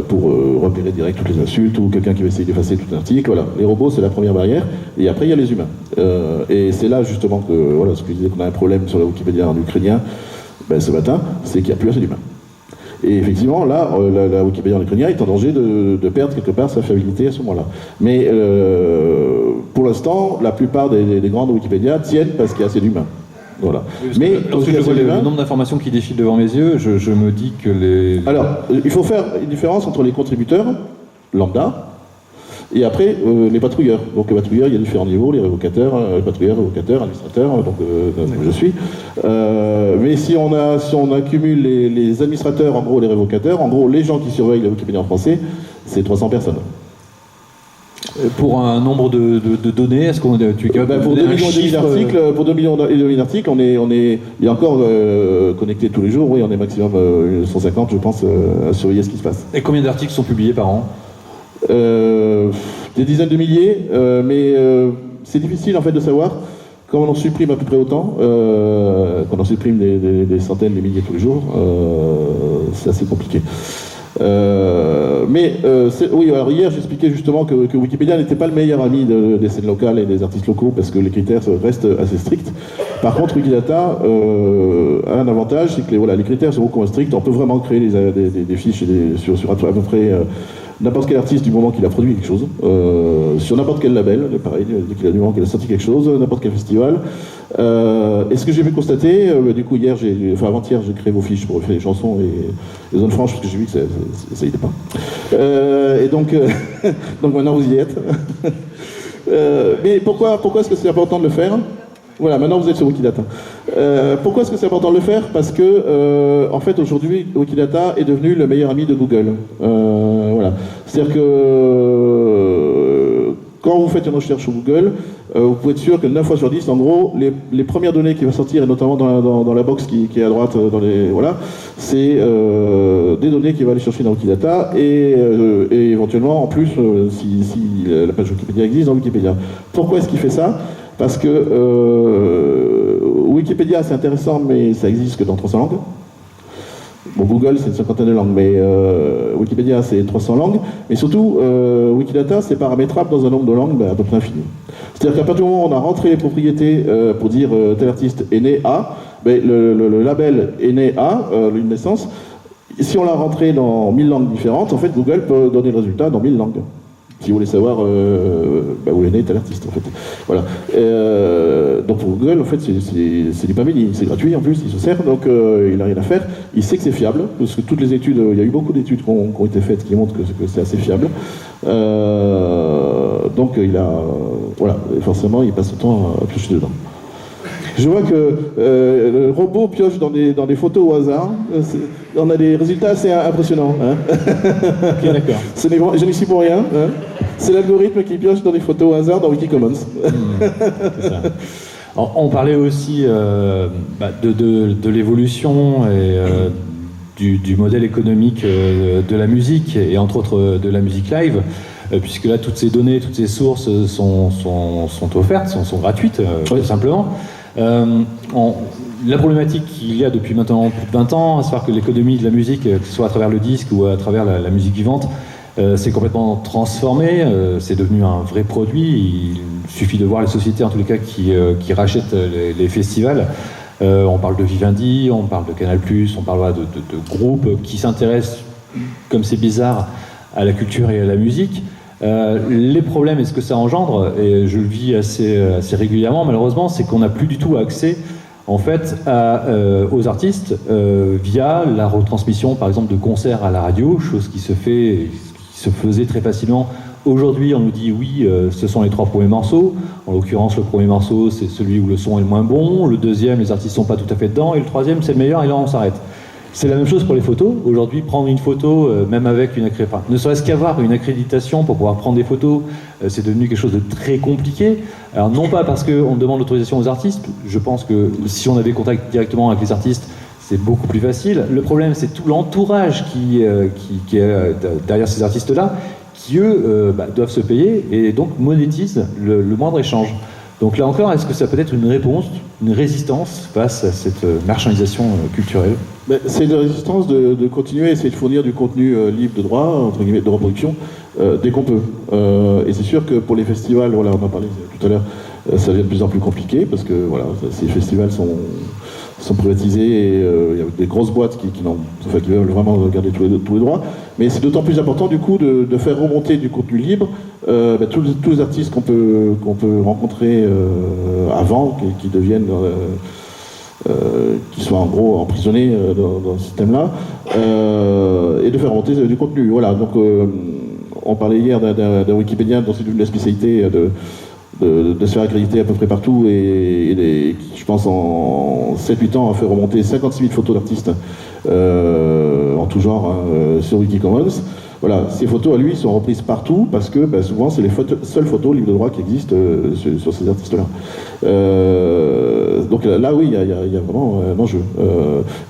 pour repérer direct toutes les insultes ou quelqu'un qui va essayer d'effacer tout un article. Voilà. Les robots, c'est la première barrière. Et après, il y a les humains. Et c'est là justement que, voilà, ce que je disais qu'on a un problème sur la Wikipédia en ukrainien, ce matin, c'est qu'il n'y a plus assez d'humains. Et effectivement, là, la Wikipédia en ukrainien est en danger de perdre quelque part sa fiabilité à ce moment-là. Mais pour l'instant, la plupart des grandes Wikipédia tiennent parce qu'il y a assez d'humains. Voilà. Mais lorsque je vois le nombre d'informations qui défilent devant mes yeux, je me dis que les... Alors, il faut faire une différence entre les contributeurs lambda Et après, les patrouilleurs. Donc les patrouilleurs, il y a différents niveaux, les révocateurs, administrateurs, donc je suis. Mais si on accumule les administrateurs, en gros les révocateurs, en gros les gens qui surveillent la Wikipédia en français, c'est 300 personnes. Pour un nombre de données, est-ce qu'on tu es capable pour de 2 donner un millions chiffre d'articles, pour 2 millions d'articles, il est encore connecté tous les jours. Oui, on est maximum 150, je pense, à surveiller ce qui se passe. Et combien d'articles sont publiés par an? Des dizaines de milliers, mais c'est difficile en fait de savoir. Quand on en supprime à peu près autant, quand on supprime des centaines, des milliers tous les jours, c'est assez compliqué. Oui, alors hier j'expliquais justement que Wikipédia n'était pas le meilleur ami des scènes locales et des artistes locaux parce que les critères restent assez stricts. Par contre, Wikidata a un avantage, c'est que les critères sont beaucoup moins stricts. On peut vraiment créer des fiches sur à peu près n'importe quel artiste du moment qu'il a produit quelque chose, sur n'importe quel label, pareil, du moment qu'il a sorti quelque chose, n'importe quel festival. Et ce que j'ai pu constater, du coup avant-hier, j'ai créé vos fiches pour faire les chansons et les zones franches parce que j'ai vu que ça y était pas. Et donc, donc maintenant vous y êtes. Mais pourquoi est-ce que c'est important de le faire ? Voilà, maintenant vous êtes sur Wikidata. Pourquoi est-ce que c'est important de le faire ? Parce que, en fait, aujourd'hui, Wikidata est devenu le meilleur ami de Google. Voilà. C'est-à-dire que quand vous faites une recherche sur Google, vous pouvez être sûr que 9 fois sur 10, en gros, les premières données qui vont sortir, et notamment dans la box qui est à droite, c'est des données qu'il va aller chercher dans Wikidata et éventuellement, en plus, si la page Wikipédia existe, dans Wikipédia. Pourquoi est-ce qu'il fait ça ? Parce que Wikipédia c'est intéressant, mais ça existe que dans 300 langues. Bon, Google c'est une cinquantaine de langues, mais Wikipédia c'est 300 langues. Et surtout, Wikidata c'est paramétrable dans un nombre de langues à peu près infini. C'est-à-dire qu'à partir du moment où on a rentré les propriétés pour dire tel artiste est né à, le label est né à, une naissance, si on l'a rentré dans 1000 langues différentes, en fait Google peut donner le résultat dans 1000 langues. Si vous voulez savoir où est né tel artiste, en fait. Voilà. Donc pour Google, en fait, c'est du pavé, c'est gratuit en plus, il se sert, donc il n'a rien à faire. Il sait que c'est fiable, parce que toutes les études, il y a eu beaucoup d'études qui ont été faites qui montrent que c'est assez fiable. Donc voilà, et forcément, il passe son temps à piocher dedans. Je vois que le robot pioche dans des photos au hasard. On a des résultats assez impressionnants. Hein. Ok, d'accord. Je n'y suis pour rien. Hein. C'est l'algorithme qui pioche dans des photos au hasard dans Wikicommons. C'est ça. Alors, on parlait aussi de l'évolution et du modèle économique de la musique, et entre autres de la musique live. Puisque là, toutes ces données, toutes ces sources sont offertes, sont gratuites, tout simplement. La problématique qu'il y a depuis maintenant plus de 20 ans, à savoir que l'économie de la musique, que ce soit à travers le disque ou à travers la musique vivante, s'est complètement transformée, c'est devenu un vrai produit. Il suffit de voir les sociétés, en tous les cas, qui rachètent les festivals. On parle de Vivendi, on parle de Canal+, on parle de groupes qui s'intéressent, comme c'est bizarre, à la culture et à la musique. Les problèmes et ce que ça engendre, et je le vis assez régulièrement malheureusement, c'est qu'on n'a plus du tout accès en fait aux artistes via la retransmission par exemple de concerts à la radio, chose qui se faisait très facilement. Aujourd'hui on nous dit oui, ce sont les 3 premiers morceaux, en l'occurrence le premier morceau c'est celui où le son est le moins bon, le deuxième les artistes sont pas tout à fait dedans, et le troisième c'est le meilleur, et là on s'arrête. C'est la même chose pour les photos. Aujourd'hui, prendre une photo, même avec ne serait-ce qu'avoir une accréditation pour pouvoir prendre des photos, c'est devenu quelque chose de très compliqué. Alors non pas parce qu'on demande l'autorisation aux artistes, je pense que si on avait contact directement avec les artistes, c'est beaucoup plus facile. Le problème, c'est tout l'entourage qui est derrière ces artistes-là, qui eux doivent se payer et donc monétisent le moindre échange. Donc là encore, est-ce que ça peut être une réponse, une résistance face à cette marchandisation culturelle ? C'est une résistance de continuer à essayer de fournir du contenu libre de droit, entre guillemets, de reproduction, dès qu'on peut. Et c'est sûr que pour les festivals, voilà, on en parlait tout à l'heure, ça devient de plus en plus compliqué, parce que voilà, ces festivals sont privatisés et il y a des grosses boîtes qui veulent vraiment garder tous les droits. Mais c'est d'autant plus important du coup de faire remonter du contenu libre tous les artistes qu'on peut rencontrer avant, qui deviennent qui soient en gros emprisonnés dans ce système-là, et de faire remonter du contenu. Voilà, donc on parlait hier d'un Wikipédien dont c'est devenu la spécialité de se faire accréditer à peu près partout et je pense en 7-8 ans a fait remonter 56 000 photos d'artistes en tout genre sur Wikicommons. Voilà, ces photos à lui sont reprises partout parce que souvent c'est les seules photos libres de droit qui existent sur ces artistes-là. Donc là oui, il y a vraiment un enjeu.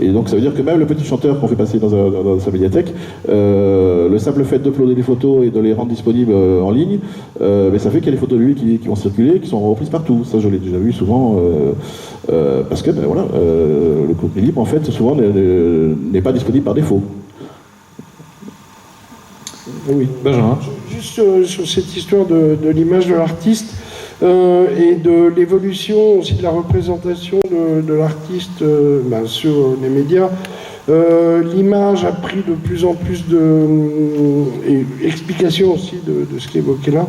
Et donc ça veut dire que même le petit chanteur qu'on fait passer dans sa médiathèque, le simple fait d'uploader des photos et de les rendre disponibles en ligne, ça fait qu'il y a des photos de lui qui vont circuler, qui sont reprises partout. Ça je l'ai déjà vu souvent, parce que le contenu libre en fait souvent n'est pas disponible par défaut. Oui, Benjamin. Juste sur cette histoire de l'image de l'artiste et de l'évolution aussi de la représentation de l'artiste sur les médias. L'image a pris de plus en plus et explication aussi de ce qui est évoqué là.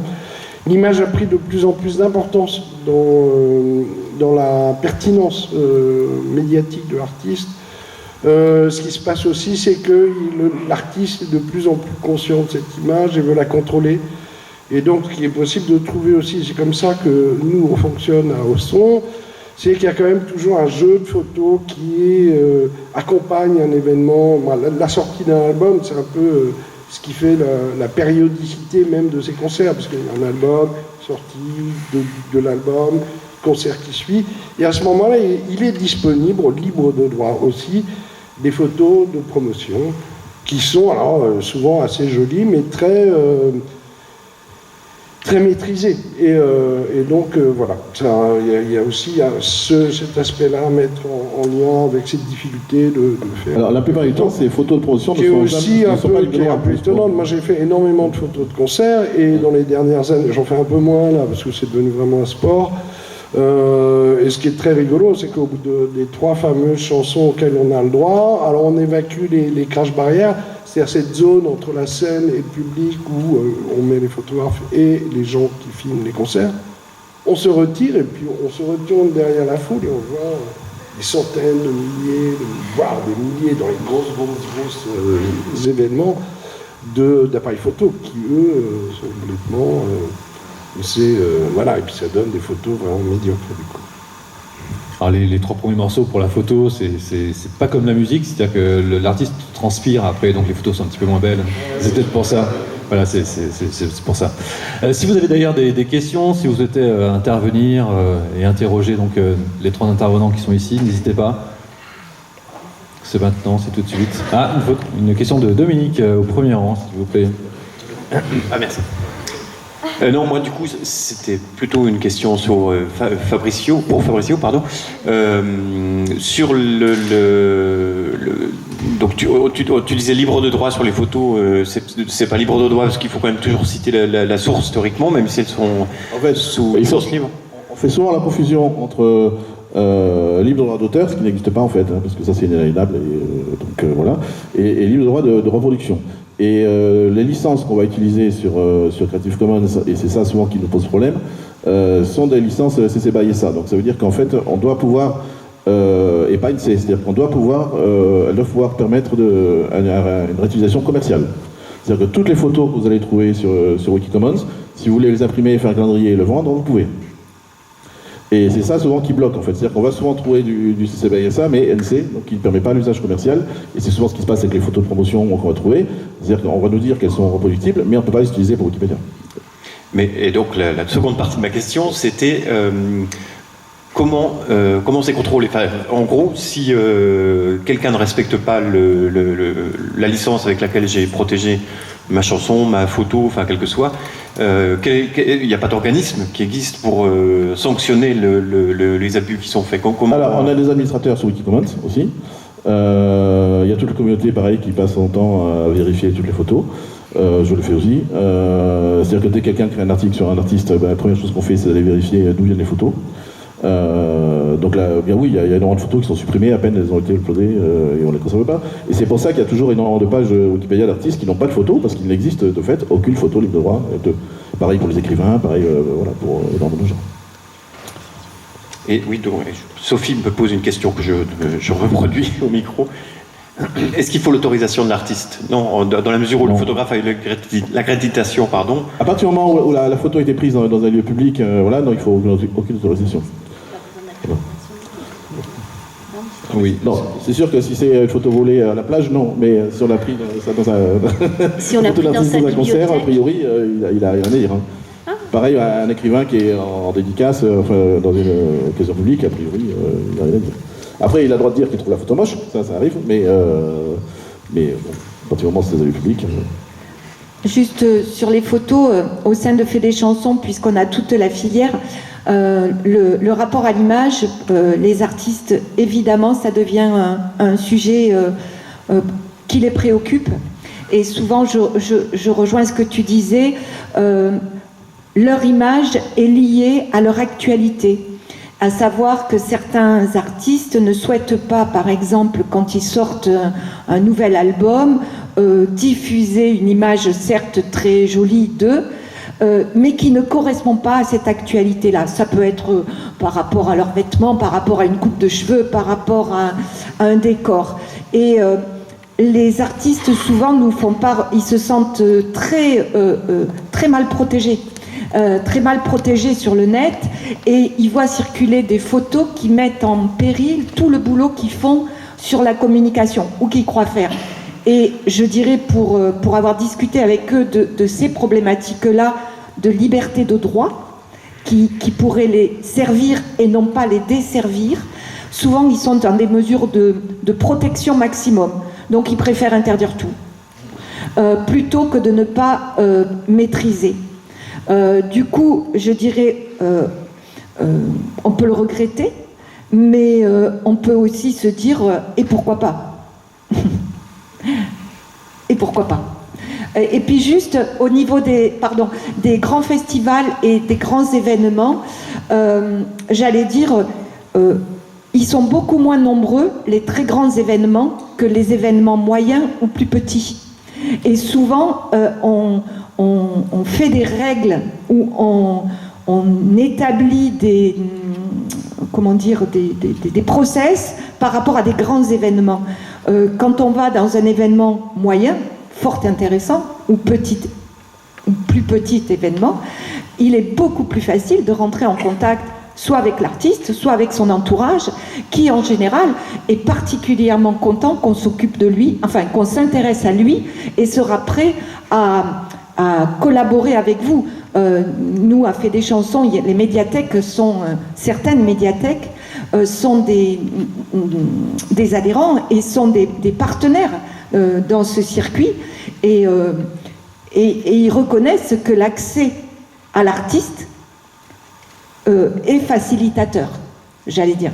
L'image a pris de plus en plus d'importance dans la pertinence médiatique de l'artiste. Ce qui se passe aussi, c'est que l'artiste est de plus en plus conscient de cette image et veut la contrôler. Et donc, il est possible de trouver aussi, c'est comme ça que nous, on fonctionne à Austron, c'est qu'il y a quand même toujours un jeu de photos qui accompagne un événement. La sortie d'un album, c'est un peu ce qui fait la périodicité même de ces concerts, parce qu'il y a un album, sortie de l'album, concert qui suit. Et à ce moment-là, il est disponible, libre de droit aussi, des photos de promotion qui sont alors souvent assez jolies, mais très maîtrisées. Et donc voilà, il y a aussi cet aspect-là à mettre en lien avec cette difficulté de faire. Alors la plupart du temps, ces photos de promotion qui est aussi un peu étonnante. Moi, j'ai fait énormément de photos de concerts et dans les dernières années, j'en fais un peu moins là parce que c'est devenu vraiment un sport. Et ce qui est très rigolo, c'est qu'au bout des 3 fameuses chansons auxquelles on a le droit, alors on évacue les crash barrières, c'est-à-dire cette zone entre la scène et le public où on met les photographes et les gens qui filment les concerts. On se retire et puis on se retourne derrière la foule et on voit des centaines de milliers, voire des milliers dans les grosses événements d'appareils photo qui, eux, sont complètement... voilà, et puis ça donne des photos vraiment médiocres du coup. Alors les 3 premiers morceaux pour la photo, c'est pas comme la musique, c'est-à-dire que l'artiste transpire après, donc les photos sont un petit peu moins belles. C'est peut-être pour ça. Voilà, c'est pour ça. Si vous avez d'ailleurs des questions, si vous souhaitez intervenir et interroger donc les 3 intervenants qui sont ici, n'hésitez pas. C'est maintenant, c'est tout de suite. Ah, une question de Dominique au premier rang, s'il vous plaît. Ah, merci. Non, moi du coup, c'était plutôt une question sur Fabricio, sur donc tu disais libre de droit sur les photos, c'est pas libre de droit parce qu'il faut quand même toujours citer la source historiquement, même si elles sont sous licence libre. On fait souvent la confusion entre libre droit d'auteur, ce qui n'existe pas en fait, parce que ça c'est inaliénable, et libre droit de reproduction. Et les licences qu'on va utiliser sur Creative Commons, et c'est ça souvent qui nous pose problème, sont des licences CC BY SA. Donc ça veut dire qu'en fait, on doit pouvoir, et pas une C, c'est-à-dire qu'on doit pouvoir, elles doivent pouvoir permettre une réutilisation commerciale. C'est-à-dire que toutes les photos que vous allez trouver sur Wikicommons, si vous voulez les imprimer, faire un calendrier et le vendre, vous pouvez. Et c'est ça souvent qui bloque en fait, c'est-à-dire qu'on va souvent trouver du CC BY SA, mais NC, donc qui ne permet pas l'usage commercial, et c'est souvent ce qui se passe avec les photos de promotion qu'on va trouver, c'est-à-dire qu'on va nous dire qu'elles sont reproductibles, mais on ne peut pas les utiliser pour Wikipédia. Et donc la seconde partie de ma question, c'était comment c'est contrôlé. Enfin, en gros, si quelqu'un ne respecte pas la licence avec laquelle j'ai protégé ma chanson, ma photo, enfin quel que soit, il n'y a pas d'organisme qui existe pour sanctionner les abus qui sont faits. Alors, on a des administrateurs sur Wikicommons aussi. Il y a toute la communauté, pareil, qui passe son temps à vérifier toutes les photos. Je le fais aussi. C'est-à-dire que dès que quelqu'un crée un article sur un artiste, la première chose qu'on fait, c'est d'aller vérifier d'où viennent les photos. Donc là, bien oui, il y a énormément de photos qui sont supprimées, à peine elles ont été uploadées et on ne les conserve pas. Et c'est pour ça qu'il y a toujours énormément de pages Wikipédia d'artistes qui n'ont pas de photos, parce qu'il n'existe de fait aucune photo libre de droit. Pareil pour les écrivains, pareil voilà, pour énormément de gens. Et oui, donc, Sophie me pose une question que je reproduis au micro. Est-ce qu'il faut l'autorisation de l'artiste? Non, dans la mesure où le photographe a eu l'accréditation, pardon. À partir du moment où la photo a été prise dans un lieu public, voilà, non, il faut aucune autorisation. Oui. Non, c'est sûr que si c'est une photo volée à la plage, non. Mais si on l'a pris dans un, Si on l'a pris dans sa concert, a bibliothèque. priori, il a rien à dire. Hein. Pareil, un écrivain qui est en dédicace dans une occasion publique, a priori, il n'a rien à dire. Après, il a le droit de dire qu'il trouve la photo moche, ça arrive, mais bon, à partir du moment où c'est des lieux publics. Juste sur les photos, au sein de Fait des chansons, puisqu'on a toute la filière, le rapport à l'image, les artistes, évidemment, ça devient un sujet qui les préoccupe. Et souvent, je rejoins ce que tu disais, leur image est liée à leur actualité. À savoir que certains artistes ne souhaitent pas, par exemple, quand ils sortent un nouvel album, diffuser une image certes très jolie d'eux, mais qui ne correspond pas à cette actualité-là. Ça peut être par rapport à leurs vêtements, par rapport à une coupe de cheveux, par rapport à un décor. Et les artistes, souvent, nous font part, ils se sentent très mal protégés. Très mal protégés sur le net, et ils voient circuler des photos qui mettent en péril tout le boulot qu'ils font sur la communication, ou qu'ils croient faire. Et je dirais, pour avoir discuté avec eux de ces problématiques-là, de liberté de droit, qui pourraient les servir et non pas les desservir, souvent ils sont dans des mesures de protection maximum. Donc ils préfèrent interdire tout, plutôt que de ne pas maîtriser. Du coup, je dirais, on peut le regretter, mais on peut aussi se dire, et pourquoi pas? Et pourquoi pas? Et puis juste au niveau des grands festivals et des grands événements, j'allais dire, ils sont beaucoup moins nombreux, les très grands événements, que les événements moyens ou plus petits. Et souvent, on fait des règles où on établit des process par rapport à des grands événements. Quand on va dans un événement moyen, fort intéressant, ou plus petit événement, il est beaucoup plus facile de rentrer en contact soit avec l'artiste, soit avec son entourage, qui en général est particulièrement content qu'on s'occupe de lui, enfin qu'on s'intéresse à lui, et sera prêt à collaborer avec vous. Nous, à Fait des chansons, les médiathèques sont, certaines médiathèques sont des adhérents et sont des partenaires dans ce circuit, et ils reconnaissent que l'accès à l'artiste est facilitateur, j'allais dire.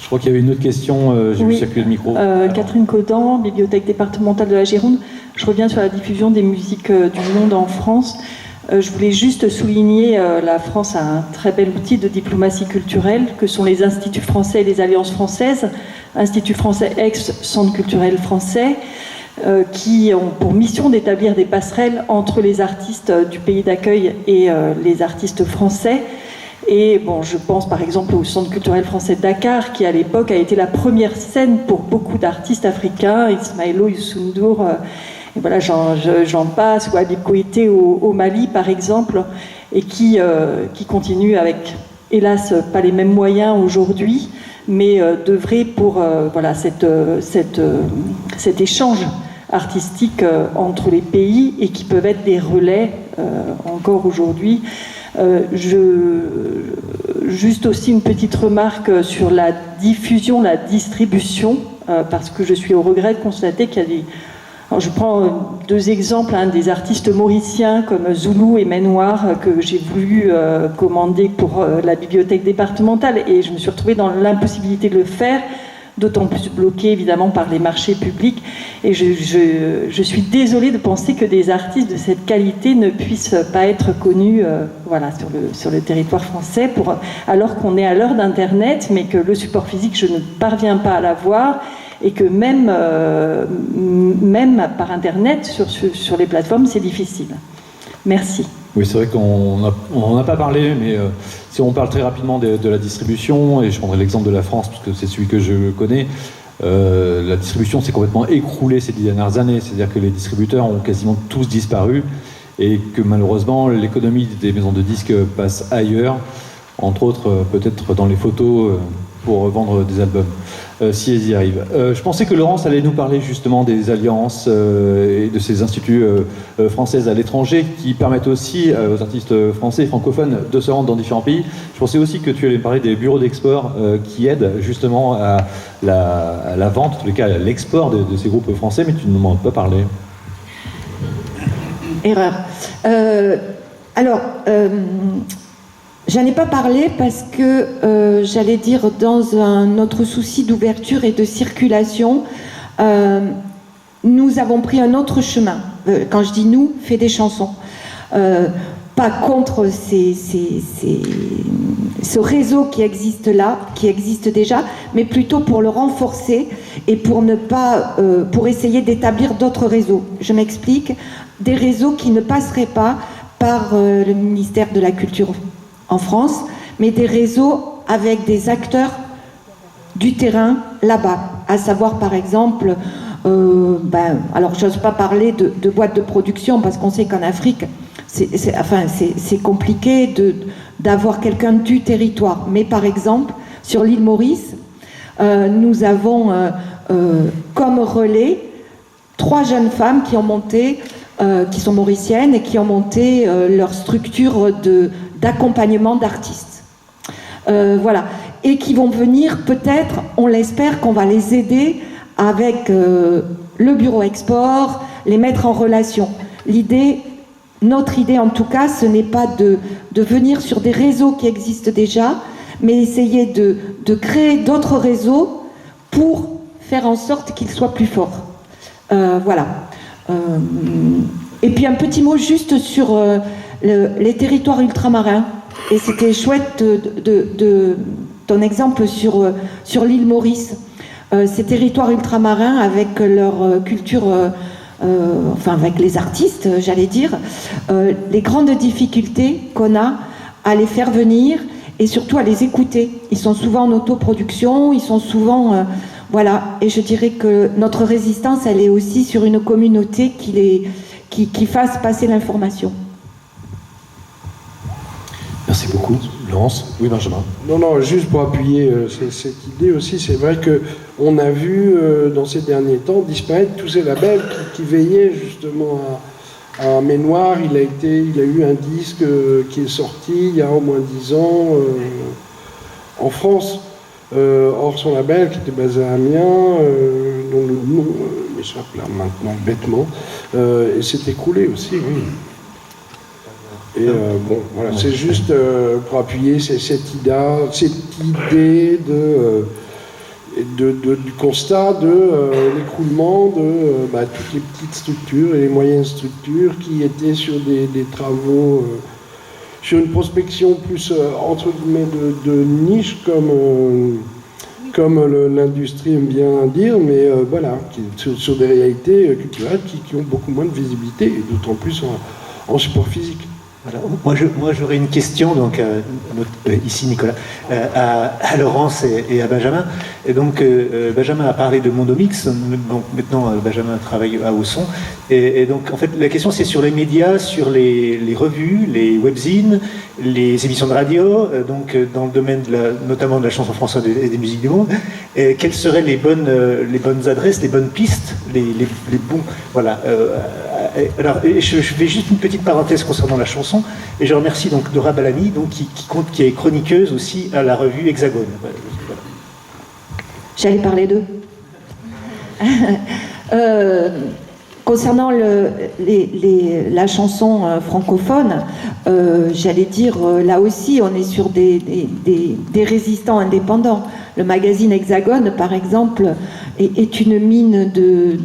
Je crois qu'il y avait une autre question, j'ai vu circuler le micro. Catherine Caudan, Bibliothèque départementale de la Gironde. Je reviens sur la diffusion des musiques du monde en France. Je voulais juste souligner, la France a un très bel outil de diplomatie culturelle, que sont les instituts français et les alliances françaises. Institut français ex-Centre culturel français, qui ont pour mission d'établir des passerelles entre les artistes du pays d'accueil et les artistes français. Et bon, je pense par exemple au Centre culturel français de Dakar, qui à l'époque a été la première scène pour beaucoup d'artistes africains, Ismaëlo, Youssou N'Dour, et voilà, j'en passe, ou Habib Koité au Mali par exemple, et qui continue avec, hélas, pas les mêmes moyens aujourd'hui, mais d'œuvrer pour voilà, cet échange artistique entre les pays, et qui peuvent être des relais encore aujourd'hui. Juste aussi une petite remarque sur la diffusion, la distribution, parce que je suis au regret de constater qu'il y a des... Alors je prends deux exemples, des artistes mauriciens comme Zoulou et Menoir, que j'ai voulu commander pour la bibliothèque départementale, et je me suis retrouvée dans l'impossibilité de le faire, d'autant plus bloquée évidemment par les marchés publics, et je suis désolée de penser que des artistes de cette qualité ne puissent pas être connus voilà, sur le territoire français, alors qu'on est à l'heure d'Internet, mais que le support physique, je ne parviens pas à l'avoir, et que même par Internet, sur les plateformes, c'est difficile. Merci. Oui, c'est vrai qu'on n'en a pas parlé, mais si on parle très rapidement de la distribution, et je prendrai l'exemple de la France, parce que c'est celui que je connais, La distribution s'est complètement écroulée ces 10 dernières années, c'est-à-dire que les distributeurs ont quasiment tous disparu et que malheureusement l'économie des maisons de disques passe ailleurs, entre autres peut-être dans les photos pour vendre des albums, si elles y arrivent. Je pensais que Laurence allait nous parler justement des alliances et de ces instituts françaises à l'étranger qui permettent aussi aux artistes français et francophones de se rendre dans différents pays. Je pensais aussi que tu allais parler des bureaux d'export qui aident justement à la vente, en tous les cas à l'export de ces groupes français, mais tu ne m'en as pas parlé. Erreur. J'en ai pas parlé parce que, j'allais dire, dans un autre souci d'ouverture et de circulation, nous avons pris un autre chemin. Quand je dis nous, fait des chansons. Pas contre ce réseau qui existe là, qui existe déjà, mais plutôt pour le renforcer et pour ne pas, pour essayer d'établir d'autres réseaux. Je m'explique. Des réseaux qui ne passeraient pas par le ministère de la Culture en France, mais des réseaux avec des acteurs du terrain là-bas, à savoir par exemple, alors j'ose pas parler de boîtes de production parce qu'on sait qu'en Afrique, c'est compliqué d'avoir quelqu'un du territoire, mais par exemple, sur l'île Maurice, nous avons comme relais 3 jeunes femmes qui ont monté, qui sont mauriciennes et qui ont monté leur structure d'accompagnement d'artistes. Voilà. Et qui vont venir, peut-être, on l'espère, qu'on va les aider avec le bureau export, les mettre en relation. Notre idée en tout cas, ce n'est pas de venir sur des réseaux qui existent déjà, mais essayer de créer d'autres réseaux pour faire en sorte qu'ils soient plus forts. Voilà. Et puis un petit mot juste sur les territoires ultramarins. Et c'était chouette de ton exemple sur l'île Maurice. Ces territoires ultramarins avec leur culture, avec les artistes, j'allais dire, les grandes difficultés qu'on a à les faire venir et surtout à les écouter. Ils sont souvent en autoproduction, ils sont souvent... voilà, et je dirais que notre résistance, elle est aussi sur une communauté qui fasse passer l'information. Merci beaucoup. Laurence ? Oui, Benjamin. Non, juste pour appuyer cette idée aussi, c'est vrai qu'on a vu dans ces derniers temps disparaître tous ces labels qui veillaient justement à Ménoir. Il a eu un disque qui est sorti il y a au moins 10 ans en France. Or, son label, qui était basé à Amiens, dont le nom m'échappe là maintenant bêtement, et s'est écroulé aussi, oui. Et voilà, c'est juste pour appuyer cette idée du constat de l'écroulement de toutes les petites structures et les moyennes structures qui étaient sur des travaux, sur une prospection plus entre guillemets de niche comme l'industrie aime bien dire, mais voilà, sur des réalités culturelles qui ont beaucoup moins de visibilité et d'autant plus en support physique. Voilà. Moi, j'aurais une question, donc ici Nicolas, à Laurence et à Benjamin. Et donc Benjamin a parlé de Mondomix, donc maintenant Benjamin travaille à Ausson. Et donc en fait la question c'est sur les médias, sur les revues, les webzines, les émissions de radio, donc dans le domaine notamment de la chanson française et des musiques du monde. Et quelles seraient les bonnes adresses, les bonnes pistes, les bons, voilà. Alors, je fais juste une petite parenthèse concernant la chanson, et je remercie donc Dora Balami, donc, qui est chroniqueuse aussi à la revue Hexagone. Voilà. J'allais parler d'eux. Concernant la chanson francophone, j'allais dire, là aussi, on est sur des résistants indépendants. Le magazine Hexagone, par exemple, est une mine de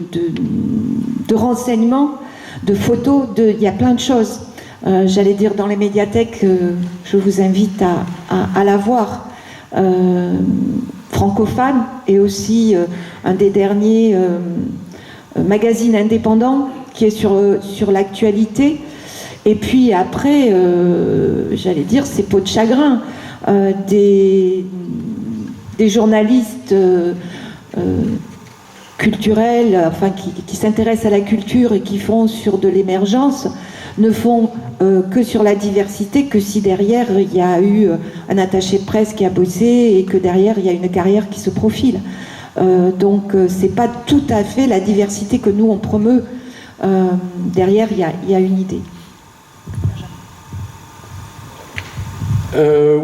renseignements, de photos, il y a plein de choses. J'allais dire, dans les médiathèques, je vous invite à la voir. Francophone est aussi un des derniers magazines indépendants qui est sur l'actualité. Et puis après, j'allais dire, c'est peau de chagrin. Des journalistes culturels, enfin qui s'intéressent à la culture et qui font sur de l'émergence, ne font que sur la diversité, que si derrière il y a eu un attaché de presse qui a bossé et que derrière il y a une carrière qui se profile. Donc c'est pas tout à fait la diversité que nous on promeut. Derrière il y a une idée.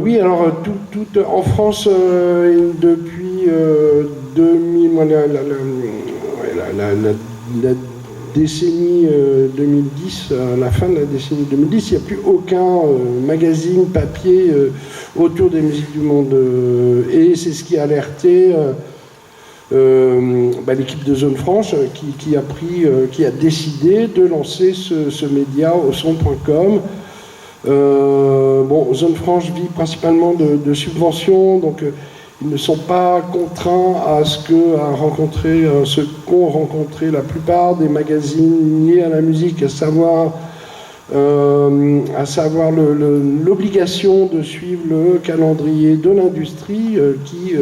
Oui, alors en France, depuis 2000, la décennie 2010, la fin de la décennie 2010, il n'y a plus aucun magazine papier autour des musiques du monde. Et c'est ce qui a alerté l'équipe de Zone Franche qui a décidé de lancer ce média au son.com. Zone Franche vit principalement de subventions, donc ils ne sont pas contraints à ce qu'ont rencontré la plupart des magazines liés à la musique, à savoir l'obligation de suivre le calendrier de l'industrie qui,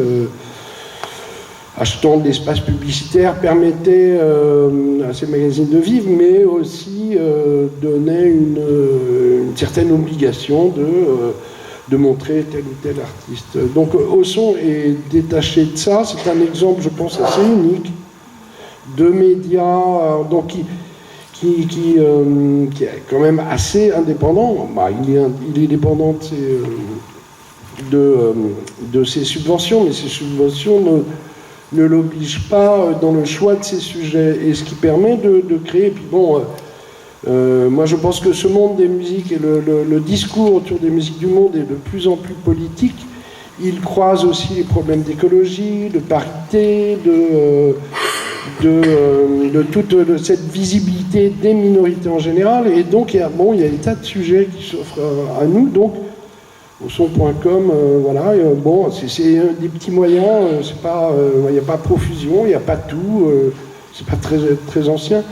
achetant de l'espace publicitaire, permettait à ces magazines de vivre, mais aussi donnait une certaine obligation de montrer tel ou tel artiste. Donc Au-Son est détaché de ça. C'est un exemple, je pense, assez unique de médias qui est quand même assez indépendant. Il est dépendant de ses subventions, mais ces subventions ne l'oblige pas dans le choix de ses sujets, et ce qui permet de créer. Et puis moi je pense que ce monde des musiques et le discours autour des musiques du monde est de plus en plus politique. Il croise aussi les problèmes d'écologie, de parité, de toute cette visibilité des minorités en général, et donc il y a des tas de sujets qui s'offrent à nous. Donc au son.com, c'est des petits moyens, il n'y a pas profusion, il n'y a pas tout, c'est pas très, très ancien.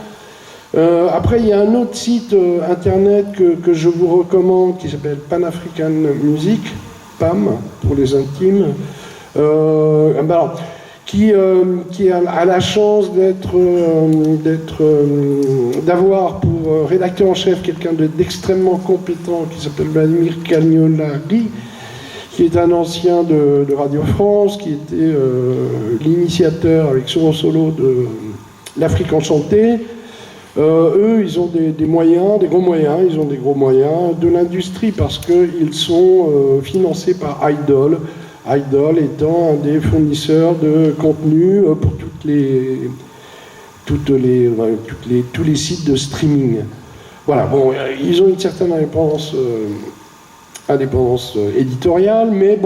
Après, il y a un autre site internet que je vous recommande qui s'appelle Pan African Music, PAM pour les intimes, qui a la chance d'avoir pour rédacteur en chef quelqu'un d'extrêmement compétent qui s'appelle Vladimir Cagnolari, qui est un ancien de Radio France, qui était l'initiateur avec son solo de l'Afrique enchantée. Eux, ils ont des moyens, des gros moyens, de l'industrie parce qu'ils sont financés par Idol. Idol étant un des fournisseurs de contenu pour tous les sites de streaming. Voilà, ils ont une certaine indépendance éditoriale, mais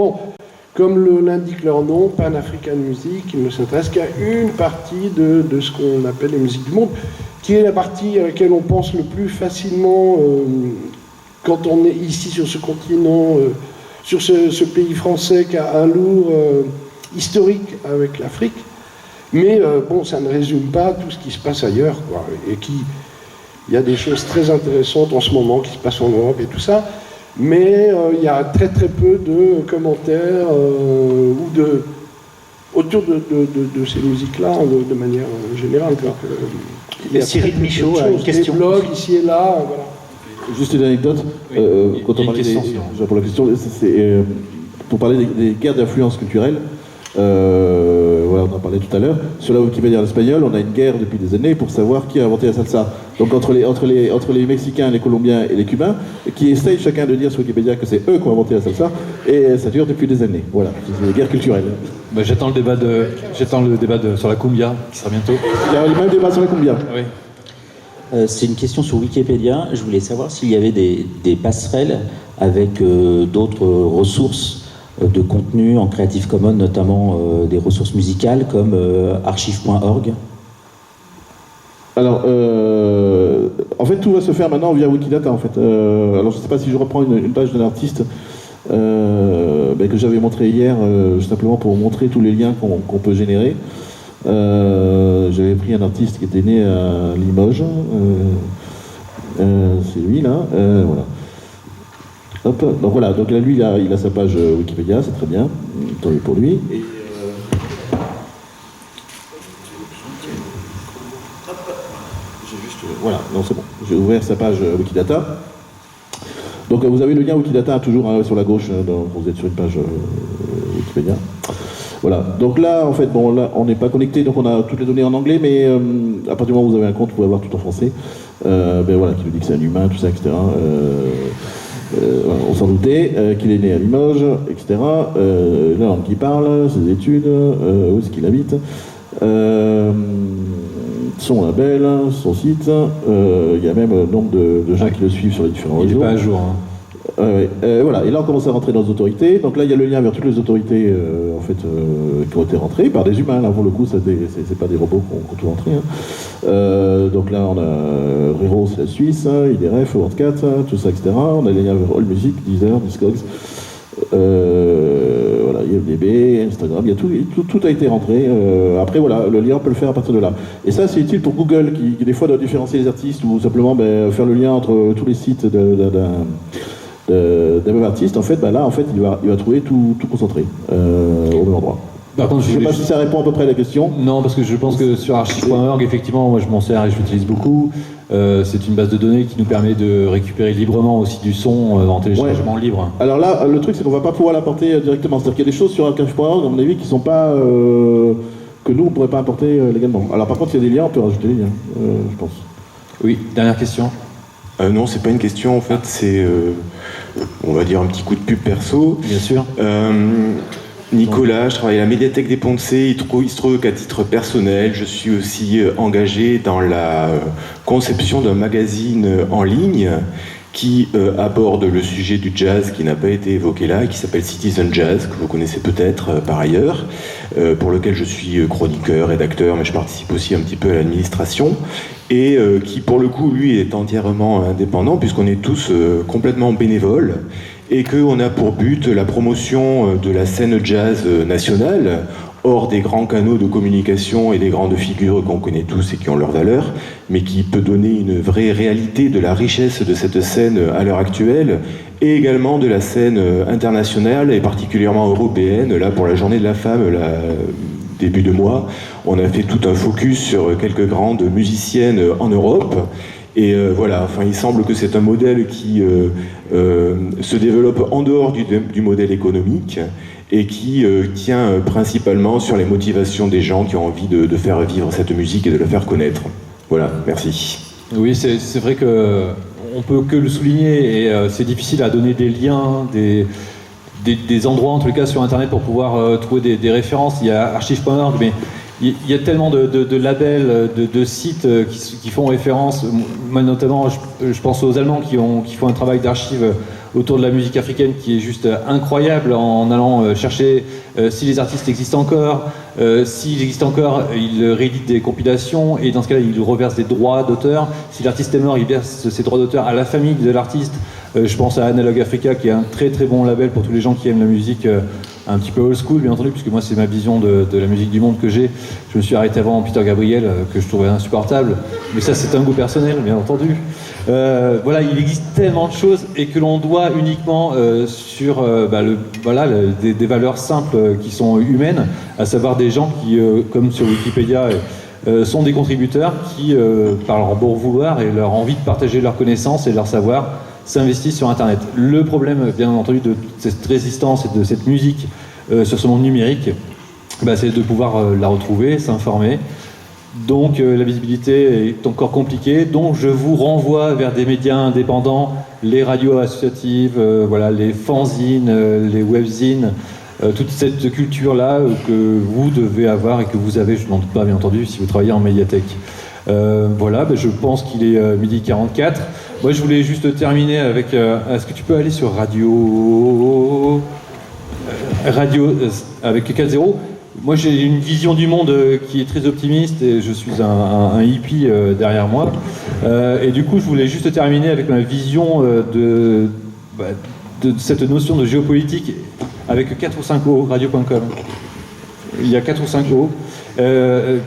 comme l'indique leur nom, Pan African Music, ils ne s'intéressent qu'à une partie de ce qu'on appelle les musiques du monde, qui est la partie à laquelle on pense le plus facilement quand on est ici sur ce continent, sur ce pays français qui a un lourd historique avec l'Afrique. Mais ça ne résume pas tout ce qui se passe ailleurs, quoi, et il y a des choses très intéressantes en ce moment qui se passent en Europe et tout ça, mais il y a très très peu de commentaires autour de ces musiques-là de manière générale. Cyril Michaud a une question. Des blogs ici et là, voilà. Juste une anecdote. Quand on parlait pour la question, pour parler des guerres d'influence culturelle, on en parlait tout à l'heure. Sur la Wikipédia en espagnol, on a une guerre depuis des années pour savoir qui a inventé la salsa. Donc entre les Mexicains, les Colombiens et les Cubains, qui essayent chacun de dire sur Wikipédia que c'est eux qui ont inventé la salsa, et ça dure depuis des années. Voilà, c'est une guerre culturelle. J'attends le débat sur la cumbia, qui sera bientôt. Il y a le même débat sur la cumbia. Oui. C'est une question sur Wikipédia. Je voulais savoir s'il y avait des passerelles avec d'autres ressources de contenu en Creative Commons, notamment des ressources musicales comme archive.org. Alors, en fait, tout va se faire maintenant via Wikidata. En fait, alors, je ne sais pas si je reprends une page d'un artiste que j'avais montré hier, simplement pour montrer tous les liens qu'on peut générer. J'avais pris un artiste qui était né à Limoges, c'est lui là, voilà. Hop, donc voilà, donc là lui il a sa page Wikipédia, c'est très bien, tant mieux pour lui. non, c'est bon. J'ai ouvert sa page Wikidata. Donc vous avez le lien Wikidata toujours sur la gauche, donc vous êtes sur une page Wikipédia. Voilà, donc là en fait, bon là on n'est pas connecté, donc on a toutes les données en anglais, mais à partir du moment où vous avez un compte, vous pouvez avoir tout en français. Ben voilà, qui nous dit que c'est un humain, tout ça, etc. On s'en doutait, qu'il est né à Limoges, etc. La langue qu'il parle, ses études, où est-ce qu'il habite, son label, son site, il y a même le nombre de gens qui le suivent sur les différents réseaux. Il n'est pas à jour. Hein. Voilà, et là on commence à rentrer dans les autorités. Donc là il y a le lien vers toutes les autorités en fait, qui ont été rentrées par des humains. Là pour le coup, c'est pas des robots qui ont tout rentré. Hein. Donc là on a Rero, c'est la Suisse, IDRF, WordCat, tout ça, etc. On a les liens vers AllMusic, Deezer, Discogs, voilà, IMDb, Instagram, il y a tout a été rentré. Après voilà, le lien on peut le faire à partir de là. Et ça c'est utile pour Google qui des fois doit différencier les artistes ou simplement faire le lien entre tous les sites d'un même artiste. En fait, là en fait il va trouver tout concentré au même endroit. Par contre, je ne sais pas si ça répond à peu près à la question. Non, parce que je pense que sur archive.org, effectivement, moi je m'en sers et je l'utilise beaucoup. C'est une base de données qui nous permet de récupérer librement aussi du son en téléchargement libre. Alors là, le truc c'est qu'on ne va pas pouvoir l'importer directement. C'est-à-dire qu'il y a des choses sur archive.org, à mon avis, qui sont pas que nous on ne pourrait pas importer légalement. Alors par contre, il y a des liens, on peut rajouter des liens, je pense. Oui, dernière question. Non, c'est pas une question en fait, c'est on va dire un petit coup de pub perso. Bien sûr. Nicolas, je travaille à la médiathèque des Ponts-de-Cé. Il se trouve qu'à titre personnel, je suis aussi engagé dans la conception d'un magazine en ligne qui aborde le sujet du jazz qui n'a pas été évoqué là et qui s'appelle Citizen Jazz, que vous connaissez peut-être par ailleurs, pour lequel je suis chroniqueur, rédacteur, mais je participe aussi un petit peu à l'administration, et qui pour le coup, lui, est entièrement indépendant puisqu'on est tous complètement bénévoles et qu'on a pour but la promotion de la scène jazz nationale, hors des grands canaux de communication et des grandes figures qu'on connaît tous et qui ont leur valeur, mais qui peut donner une vraie réalité de la richesse de cette scène à l'heure actuelle, et également de la scène internationale et particulièrement européenne. Là, pour la Journée de la Femme, début de mois, on a fait tout un focus sur quelques grandes musiciennes en Europe. Et voilà, enfin, il semble que c'est un modèle qui se développe en dehors du modèle économique et qui tient principalement sur les motivations des gens qui ont envie de faire vivre cette musique et de la faire connaître. Voilà, merci. Oui, c'est vrai qu'on peut que le souligner et c'est difficile à donner des liens, des endroits en tout cas sur Internet pour pouvoir trouver des références. Il y a archive.org, mais il y a tellement de labels, de sites qui font référence. Moi notamment, je pense aux Allemands qui font un travail d'archive autour de la musique africaine qui est juste incroyable en allant chercher si les artistes existent encore, s'ils existent encore, ils rééditent des compilations et dans ce cas-là, ils reversent des droits d'auteur. Si l'artiste est mort, ils versent ces droits d'auteur à la famille de l'artiste. Je pense à Analog Africa qui est un très très bon label pour tous les gens qui aiment la musique un petit peu old school, bien entendu, puisque moi c'est ma vision de la musique du monde que j'ai. Je me suis arrêté avant Peter Gabriel, que je trouvais insupportable, mais ça c'est un goût personnel, bien entendu. Voilà, il existe tellement de choses et que l'on doit uniquement sur des valeurs simples qui sont humaines, à savoir des gens qui, comme sur Wikipédia, sont des contributeurs qui, par leur bon vouloir et leur envie de partager leurs connaissances et leur savoir, s'investissent sur Internet. Le problème, bien entendu, de cette résistance et de cette musique sur ce monde numérique, c'est de pouvoir la retrouver, s'informer. Donc la visibilité est encore compliquée, donc je vous renvoie vers des médias indépendants, les radios associatives, les fanzines, les webzines, toute cette culture-là que vous devez avoir et que vous avez, je n'en doute pas bien entendu, si vous travaillez en médiathèque. Je pense qu'il est 12h44. Moi, je voulais juste terminer avec... est-ce que tu peux aller sur Radio avec 4.0 ? Moi, j'ai une vision du monde qui est très optimiste et je suis un hippie derrière moi. Et du coup, je voulais juste terminer avec ma vision de cette notion de géopolitique avec 4 ou 5 O, radio.com. Il y a 4 ou 5 O.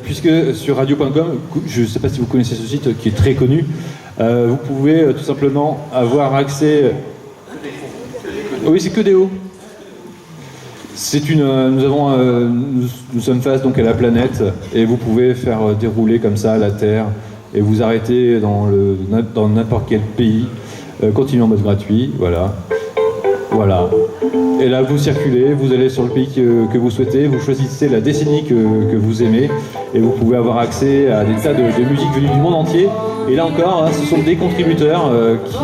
Puisque sur radio.com, je ne sais pas si vous connaissez ce site qui est très connu, vous pouvez tout simplement avoir accès... Oui, c'est que des O. Nous sommes face donc à la planète et vous pouvez faire dérouler comme ça la Terre et vous arrêtez dans n'importe quel pays, continuez en mode gratuit, voilà. Voilà. Et là, vous circulez, vous allez sur le pays que vous souhaitez, vous choisissez la décennie que vous aimez, et vous pouvez avoir accès à des tas de musiques venues du monde entier. Et là encore, ce sont des contributeurs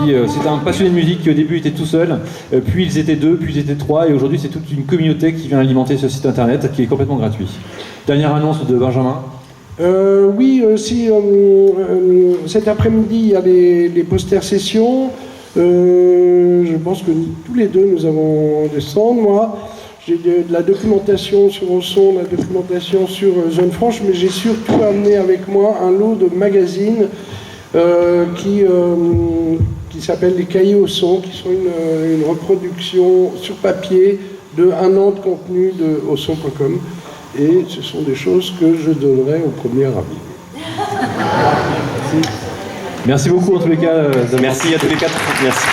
c'est un passionné de musique qui au début était tout seul, puis ils étaient 2, puis ils étaient 3, et aujourd'hui c'est toute une communauté qui vient alimenter ce site internet qui est complètement gratuit. Dernière annonce de Benjamin. Cet après-midi, il y a les posters sessions. Je pense que tous les deux, nous avons des stands. Moi, j'ai de la documentation sur Osson, de la documentation sur Zone Franche, mais j'ai surtout amené avec moi un lot de magazines qui s'appellent les Cahiers Osson, qui sont une reproduction sur papier de 1 an de contenu de osson.com. Et ce sont des choses que je donnerai au premier avis. Merci beaucoup en tous les cas. Merci à tous les quatre. Merci.